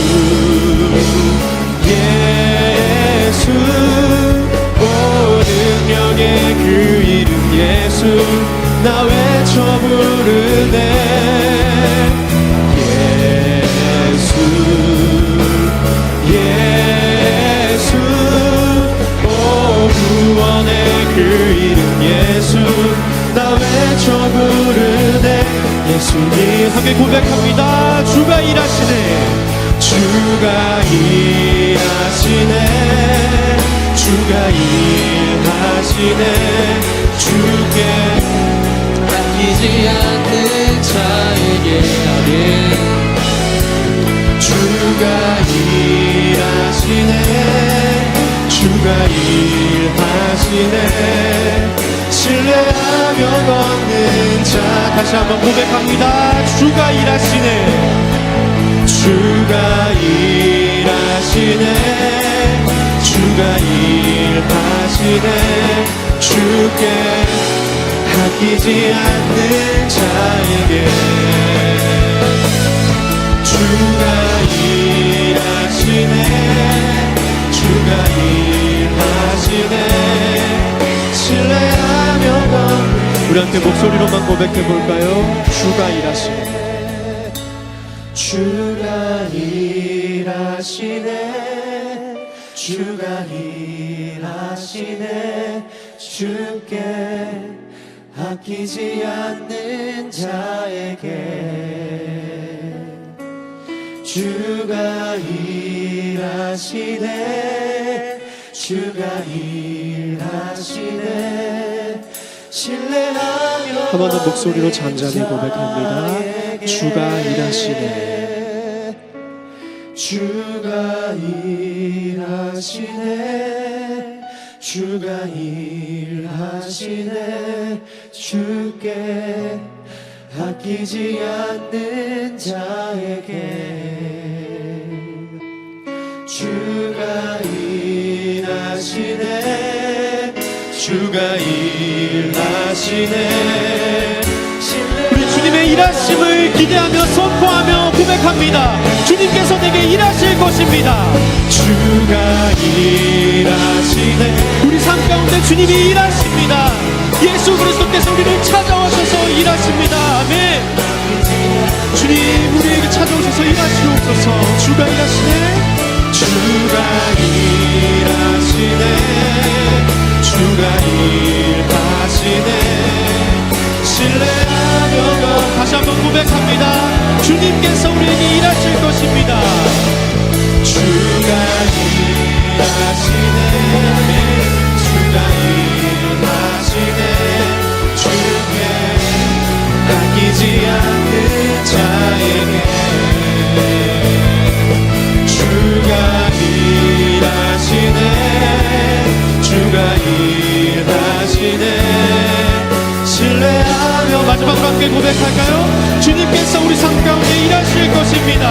예수, 오 능력의 그 이름 예수, 나 외쳐 부르네. 예수, 예수, 오 구원의 그 이름 예수, 나 외쳐 부르네. 예수님, 함께 고백합니다. 주가 일하시네. 주가 일하시네. 주가 일하시네. 주께 아끼지 않는 자에게 아멘. 주가 일하시네. 주가 일하시네. 신뢰하며 걷는 자, 다시 한번 고백합니다. 주가 일하시네. 주가 일하시네. 주가 일하시네. 주께 아끼지 않는 자에게 주가 일하시네. 주가 일하시네. 신뢰하며 걷는, 우리 함께 목소리로만 고백해 볼까요? 주가 일하시네. 주가 일하시네. 주가 일하시네. 주께 아끼지 않는 자에게 주가 일하시네. 주가 일하시네. 신뢰하며 한 번 더 목소리로 잔잔히 고백합니다. 주가 일하시네. 주가 일하시네. 주가 일하시네. 주께 아끼지 않는 자에게 주가 일하시네. 주가 일하시네. 우리 주님의 일하심을 기대하며 선포하며 고백합니다. 주님께서 내게 일하실 것입니다. 주가 일하시네. 우리 삶 가운데 주님이 일하십니다. 예수 그리스도께서 우리를 찾아오셔서 일하십니다. 아멘. 주님 우리에게 찾아오셔서 일하시옵소서. 주가 일하시네. 주가 일하시네. 주가 일하시네. 신뢰하며 다시 한번 고백합니다. 주님께서 우리에게 일하실 것입니다. 주가 일하시네. 주가 일하시네. 주께 아끼지 않는 자에게 주가 일하시네. 주가 일하시네. 신뢰하며 마지막으로 함께 고백할까요? 주님께서 우리 삶 가운데 일하실 것입니다.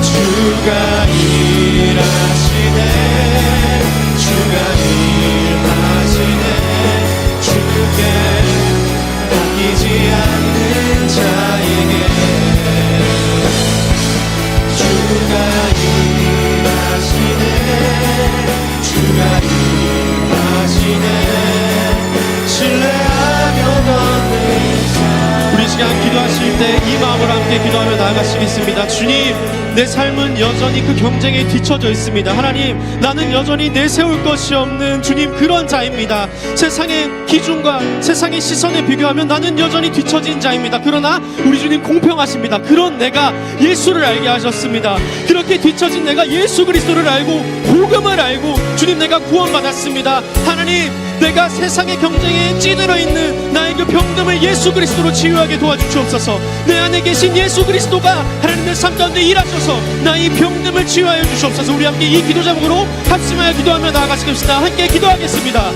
주가 일하시네. 주가 일하시네. 주께 아끼지 않는 자에게 주가 일하시네. 주가 일하시네. 신뢰하며 걷는 우리 시간 기도하실 때 이 마음으로 함께 기도하며 나아가시겠습니다. 주님, 내 삶은 여전히 그 경쟁에 뒤처져 있습니다. 하나님, 나는 여전히 내세울 것이 없는 주님 그런 자입니다. 세상의 기준과 세상의 시선에 비교하면 나는 여전히 뒤처진 자입니다. 그러나 우리 주님 공평하십니다. 그런 내가 예수를 알게 하셨습니다. 그렇게 뒤처진 내가 예수 그리스도를 알고 복음을 알고 주님 내가 구원받았습니다. 하나님, 내가 세상의 경쟁에 찌들어 있는 나의 그 병듦을 예수 그리스도로 치유하게 도와주시옵소서. 내 안에 계신 예수 그리스도가 하나님의 삶 가운데 일하셔서 나의 병듦을 치유하여 주시옵소서. 우리 함께 이 기도 제목으로 합심하여 기도하며 나아가시겠습니다. 함께 기도하겠습니다.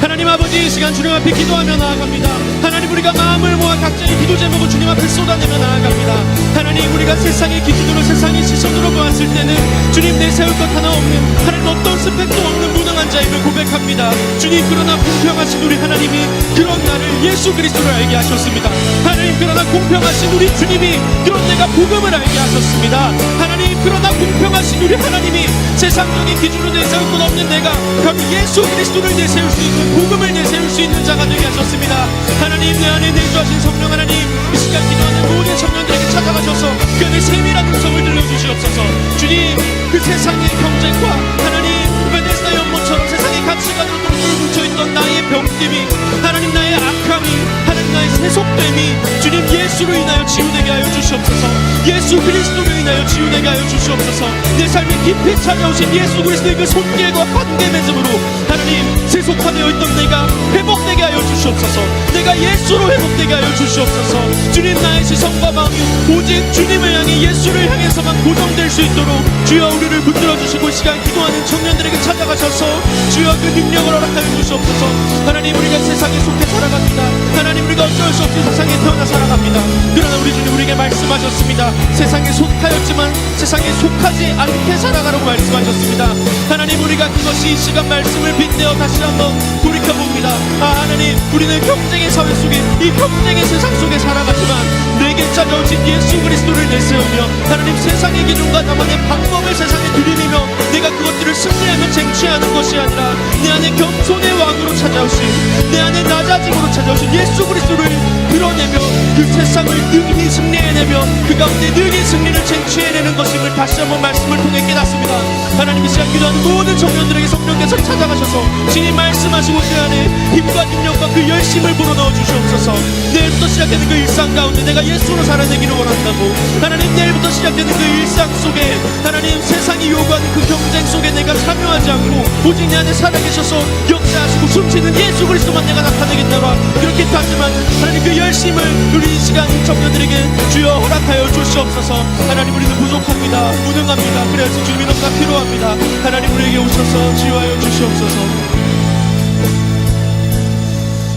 하나님 아버지, 이 시간 주님 앞에 기도하며 나아갑니다. 하나님, 우리가 마음을 모아 각자의 기도 제목을 주님 앞에 쏟아내며 나아갑니다. 하나님, 우리가 세상의 기준으로 세상의 시선으로 보았을 때는 주님 내세울 것 하나 없는, 하나님 어떤 스펙도 없는 무능한 자임을 고백합니다. 주님, 그러나 공평하신 우리 하나님이 그런 나를 예수 그리스도를 알게 하셨습니다. 하나님, 그러나 공평하신 우리 주님이 그런 내가 복음을 알게 하셨습니다. 하나님, 그러나 공평하신 우리 하나님이 세상적인 기준으로 내세울 것 없는 내가 바로 예수 그리스도를 내세울 수 있는, 복음을 내세울 수 있는 자가 되게 하셨습니다. 하나님, 내 안에 내주하신 성령 하나님, 이 시간 기도하는 모든 청년들에게 찾아가셔서 그 안에 세밀한 음성을 들려주시옵소서. 주님, 그 세상의 경쟁과 하나님 베데스다 연못처럼 세상의 가치관으로 똘똘 뭉쳐있던 나의 병됨이, 하나님 나의 악함이, 하나님 나의 세속됨이 주님 예수로 인하여 치유되게 하여 주시옵소서. 예수 그리스도로 인하여 치유되게 하여 주시옵소서. 내 삶에 깊이 찾아오신 예수 그리스도의 그 손길과 관계 맺음으로 하나님 세속화되어 있던 내가 회복되게 하여 주시옵소서. 내가 예수로 회복되게 하여 주시옵소서. 주님, 나의 시선과 마음이 오직 주님을 향해 예수를 향해서만 고정될 수 있도록 주여 우리를 붙들어 주시고 이 시간 기도하는 청년들에게 찾아가셔서 주여 그 능력을 허락하여 주시옵소서. 하나님, 우리가 세상에 속해 살아갑니다. 하나님, 우리가 어쩔 수 없이 세상에 태어나 살아갑니다. 그러나 우리 주님 우리에게 말씀하셨습니다. 세상에 속하였지만 세상에 속하지 않게 살아가라고 말씀하셨습니다. 하나님, 우리가 그것이 이 시간 말씀을 빗대어 다시 한번 돌이켜봅니다. 하나님, 우리는 경쟁의 사회 속에, 이 경쟁의 세상 속에 살아가지만 내게 찾아오신 예수 그리스도를 내세우며 하나님 세상의 기준과 나만의 방법을 세상에 들이미며 내가 그것들을 승리하며 쟁취하는 것이 아니라 내 안에 겸손의 왕으로 찾아오신, 내 안에 낮아짐으로 찾아오신 예수 그리스도를 드러내며 그 세상을 능히 승리해내며 그 가운데 능히 승리를 쟁취해내는 것임을 다시 한번 말씀을 통해 깨닫습니다. 하나님, 이 시간 기도하는 모든 청년들에게 성령께서 찾아가셔서 주님 말씀하시고 그 안에 힘과 능력과 그 열심을 불어넣어 주시옵소서. 내일부터 시작되는 그 일상 가운데 내가 예수로 살아내기를 원한다고, 하나님 내일부터 시작되는 그 일상 속에 하나님 세상이 요구하는 그 경쟁 속에 내가 참여하지 않고 오직 내 안에 살아계셔서 역사하시고 숨쉬는 예수 그리스도만 내가 나타내겠노라. 그렇게 하지만 하나님 그 열심을 우리 이 시간 청년들에게 주여 허락하여 주시옵소서. 하나님, 우리는 부족합니다. 무능합니다. 그래서 주님이 너무나 필요합니다. 하나님, 우리에게 오셔서 치유하여 주시옵소서.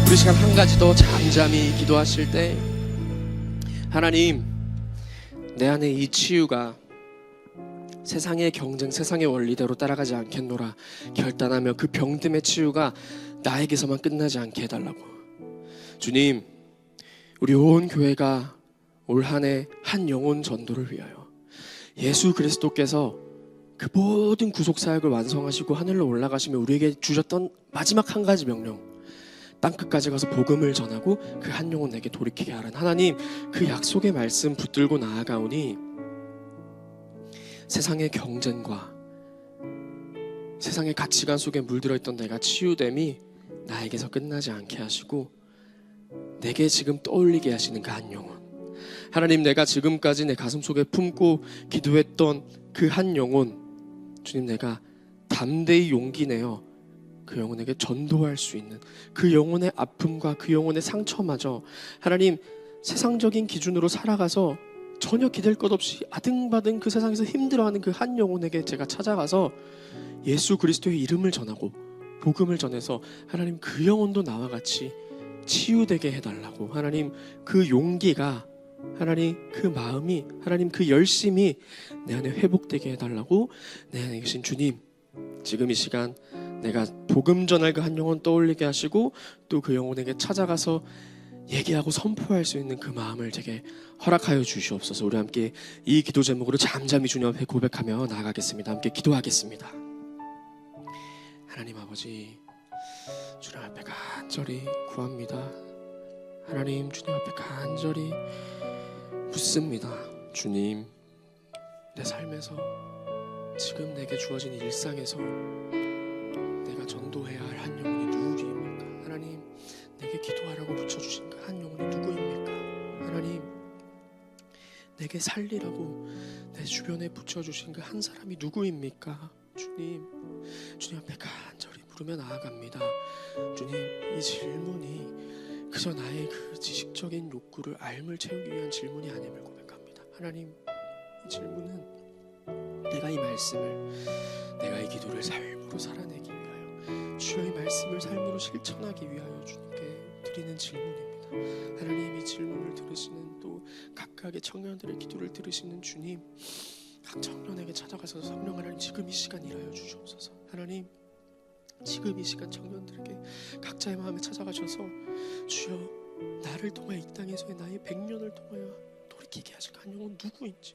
우리 시간 한 가지 더 잠잠히 기도하실 때 하나님, 내 안에 이 치유가 세상의 경쟁, 세상의 원리대로 따라가지 않겠노라 결단하며 그 병듦의 치유가 나에게서만 끝나지 않게 해달라고. 주님, 우리 온 교회가 올 한 해 한 영혼 전도를 위하여 예수 그리스도께서 그 모든 구속 사역을 완성하시고 하늘로 올라가시며 우리에게 주셨던 마지막 한 가지 명령, 땅끝까지 가서 복음을 전하고 그 한 영혼 내게 돌이키게 하라는 하나님, 그 약속의 말씀 붙들고 나아가오니 세상의 경쟁과 세상의 가치관 속에 물들어 있던 내가 치유됨이 나에게서 끝나지 않게 하시고 내게 지금 떠올리게 하시는 그 한 영혼, 하나님, 내가 지금까지 내 가슴 속에 품고 기도했던 그 한 영혼, 주님, 내가 담대히 용기 내어 그 영혼에게 전도할 수 있는 그 영혼의 아픔과 그 영혼의 상처마저 하나님, 세상적인 기준으로 살아가서 전혀 기댈 것 없이 아등바등 그 세상에서 힘들어하는 그 한 영혼에게 제가 찾아가서 예수 그리스도의 이름을 전하고 복음을 전해서 하나님, 그 영혼도 나와 같이 치유되게 해달라고, 하나님, 그 용기가, 하나님, 그 마음이, 하나님, 그 열심이 내 안에 회복되게 해달라고, 내 안에 계신 주님, 지금 이 시간 내가 복음 전할 그 한 영혼 떠올리게 하시고 또 그 영혼에게 찾아가서 얘기하고 선포할 수 있는 그 마음을 제게 허락하여 주시옵소서. 우리 함께 이 기도 제목으로 잠잠히 주님 앞에 고백하며 나아가겠습니다. 함께 기도하겠습니다. 하나님 아버지, 주님 앞에 간절히 구합니다. 하나님, 주님 앞에 간절히 묻습니다. 주님, 내 삶에서 지금 내게 주어진 일상에서 내가 전도해야 할 한 영혼이 누구입니까? 하나님, 내게 기도하라고 붙여주신 그 한 영혼이 누구입니까? 하나님, 내게 살리라고 내 주변에 붙여주신 그 한 사람이 누구입니까? 주님, 주님 앞에 간절히 부르며 나아갑니다. 주님, 이 질문이 그저 나의 그 지식적인 욕구를 알물 채우기 위한 질문이 아님을 고백합니다. 하나님, 이 질문은 내가 이 말씀을, 내가 이 기도를 삶으로 살아내기 위하여, 주의 말씀을 삶으로 실천하기 위하여 주님께 드리는 질문입니다. 하나님, 이 질문을 들으시는 또 각각의 청년들의 기도를 들으시는 주님, 각 청년에게 찾아가서 성령 하나님, 지금 이 시간 일하여 주시옵소서. 하나님, 지금 이 시간 청년들에게 각자의 마음에 찾아가셔서 주여, 나를 통하여 이 땅에서의 나의 100년을 통하여 돌이키게 하실 한 영혼 누구인지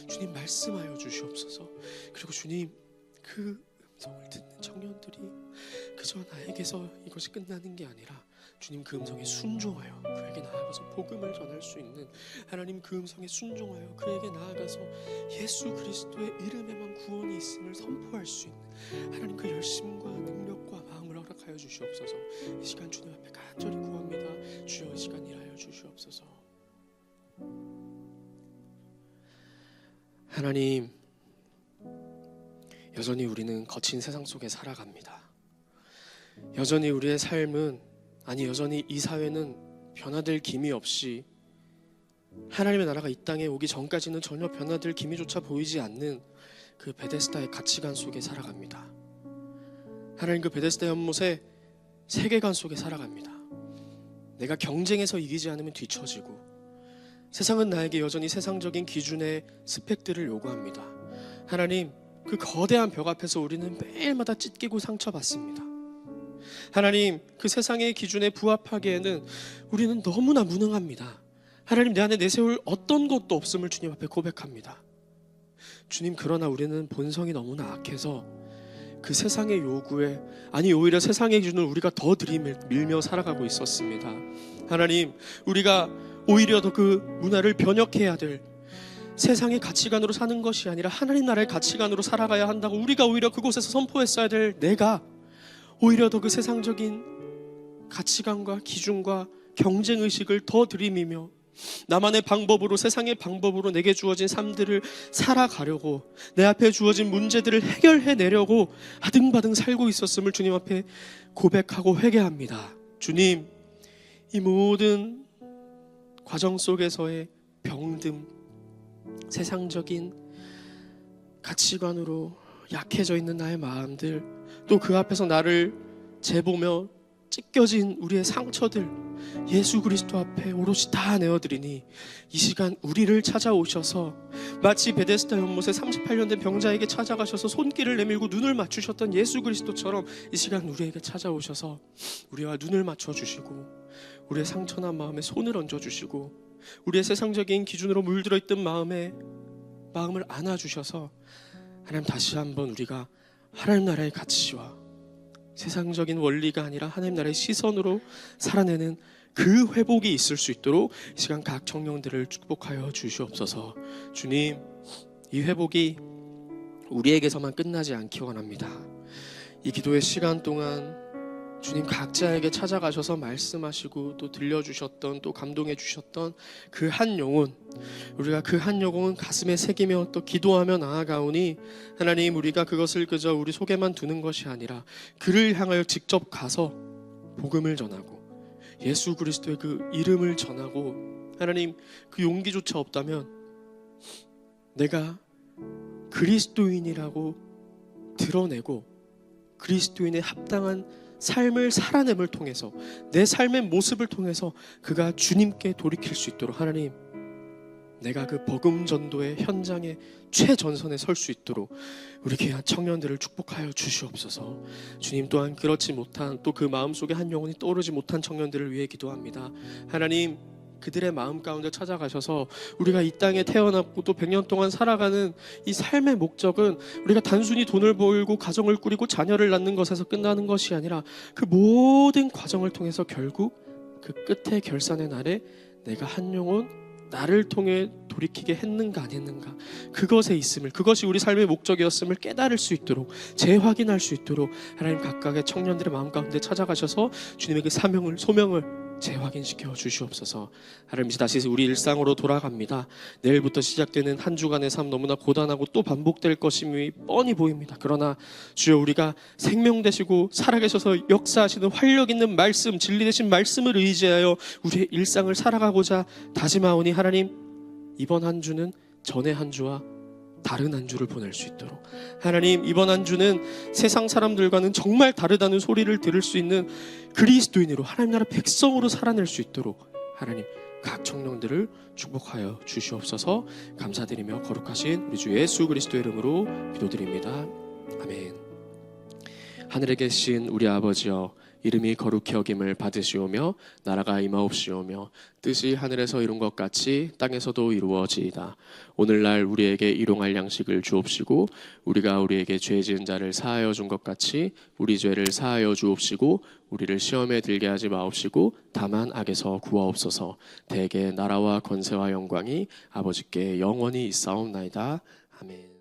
주님 말씀하여 주시옵소서. 그리고 주님, 그 음성을 듣는 청년들이 그저 나에게서 이것이 끝나는 게 아니라 주님, 그 음성에 순종하여 그에게 나아가서 복음을 전할 수 있는, 하나님, 그 음성에 순종하여 그에게 나아가서 예수 그리스도의 이름에만 구원이 있음을 선포할 수 있는 하나님, 그 열심과 능력과 마음을 허락하여 주시옵소서. 이 시간 주님 앞에 간절히 구합니다. 주여, 이 시간 일하여 주시옵소서. 하나님, 여전히 우리는 거친 세상 속에 살아갑니다. 여전히 우리의 삶은, 아니 여전히 이 사회는 변화될 기미 없이, 하나님의 나라가 이 땅에 오기 전까지는 전혀 변화될 기미조차 보이지 않는 그 베데스다의 가치관 속에 살아갑니다. 하나님, 그 베데스다 연못의 세계관 속에 살아갑니다. 내가 경쟁에서 이기지 않으면 뒤처지고, 세상은 나에게 여전히 세상적인 기준의 스펙들을 요구합니다. 하나님, 그 거대한 벽 앞에서 우리는 매일마다 찢기고 상처받습니다. 하나님, 그 세상의 기준에 부합하기에는 우리는 너무나 무능합니다. 하나님, 내 안에 내세울 어떤 것도 없음을 주님 앞에 고백합니다. 주님, 그러나 우리는 본성이 너무나 악해서 그 세상의 요구에, 아니 오히려 세상의 기준을 우리가 더 들이밀며 살아가고 있었습니다. 하나님, 우리가 오히려 더 그 문화를 변혁해야 될, 세상의 가치관으로 사는 것이 아니라 하나님 나라의 가치관으로 살아가야 한다고 우리가 오히려 그곳에서 선포했어야 될 내가 오히려 더 그 세상적인 가치관과 기준과 경쟁의식을 더 들이미며 나만의 방법으로, 세상의 방법으로 내게 주어진 삶들을 살아가려고, 내 앞에 주어진 문제들을 해결해내려고 아등바등 살고 있었음을 주님 앞에 고백하고 회개합니다. 주님, 이 모든 과정 속에서의 병듦, 세상적인 가치관으로 약해져 있는 나의 마음들, 또 그 앞에서 나를 재보며 찢겨진 우리의 상처들, 예수 그리스도 앞에 오롯이 다 내어드리니 이 시간 우리를 찾아오셔서 마치 베데스다 연못에 38년 된 병자에게 찾아가셔서 손길을 내밀고 눈을 맞추셨던 예수 그리스도처럼 이 시간 우리에게 찾아오셔서 우리와 눈을 맞춰주시고 우리의 상처난 마음에 손을 얹어주시고 우리의 세상적인 기준으로 물들어 있던 마음을 안아주셔서 하나님 다시 한번 우리가 하나님 나라의 가치와 세상적인 원리가 아니라 하나님 나라의 시선으로 살아내는 그 회복이 있을 수 있도록 이 시간 각 청년들을 축복하여 주시옵소서. 주님, 이 회복이 우리에게서만 끝나지 않기 원합니다. 이 기도의 시간 동안 주님 각자에게 찾아가셔서 말씀하시고 또 들려주셨던 또 감동해 주셨던 그 한 영혼, 우리가 그 한 영혼 가슴에 새기며 또 기도하며 나아가오니 하나님, 우리가 그것을 그저 우리 속에만 두는 것이 아니라 그를 향하여 직접 가서 복음을 전하고 예수 그리스도의 그 이름을 전하고, 하나님, 그 용기조차 없다면 내가 그리스도인이라고 드러내고 그리스도인의 합당한 삶을 살아냄을 통해서, 내 삶의 모습을 통해서 그가 주님께 돌이킬 수 있도록 하나님, 내가 그 복음 전도의 현장의 최전선에 설 수 있도록 우리 귀한 청년들을 축복하여 주시옵소서. 주님, 또한 그렇지 못한, 또 그 마음속에 한 영혼이 떠오르지 못한 청년들을 위해 기도합니다. 하나님, 그들의 마음 가운데 찾아가셔서 우리가 이 땅에 태어났고 또 100년 동안 살아가는 이 삶의 목적은 우리가 단순히 돈을 벌고 가정을 꾸리고 자녀를 낳는 것에서 끝나는 것이 아니라 그 모든 과정을 통해서 결국 그 끝의 결산의 날에 내가 한 영혼 나를 통해 돌이키게 했는가 안 했는가, 그것에 있음을, 그것이 우리 삶의 목적이었음을 깨달을 수 있도록, 재확인할 수 있도록 하나님 각각의 청년들의 마음 가운데 찾아가셔서 주님의 그 사명을, 소명을 재확인시켜 주시옵소서. 하나님, 이제 다시 우리 일상으로 돌아갑니다. 내일부터 시작되는 한 주간의 삶 너무나 고단하고 또 반복될 것임이 뻔히 보입니다. 그러나 주여, 우리가 생명 되시고 살아계셔서 역사하시는 활력 있는 말씀, 진리 되신 말씀을 의지하여 우리의 일상을 살아가고자 다짐하오니 하나님, 이번 한 주는 전의 한 주와 다른 한 주를 보낼 수 있도록, 하나님, 이번 한 주는 세상 사람들과는 정말 다르다는 소리를 들을 수 있는 그리스도인으로, 하나님 나라 백성으로 살아낼 수 있도록 하나님 각 청년들을 축복하여 주시옵소서. 감사드리며 거룩하신 우리 주 예수 그리스도의 이름으로 기도드립니다. 아멘. 하늘에 계신 우리 아버지여, 이름이 거룩히 여김을 받으시오며 나라가 임하옵시오며 뜻이 하늘에서 이룬 것 같이 땅에서도 이루어지이다. 오늘날 우리에게 일용할 양식을 주옵시고 우리가 우리에게 죄 지은 자를 사하여 준 것 같이 우리 죄를 사하여 주옵시고 우리를 시험에 들게 하지 마옵시고 다만 악에서 구하옵소서. 대개 나라와 권세와 영광이 아버지께 영원히 있사옵나이다. 아멘.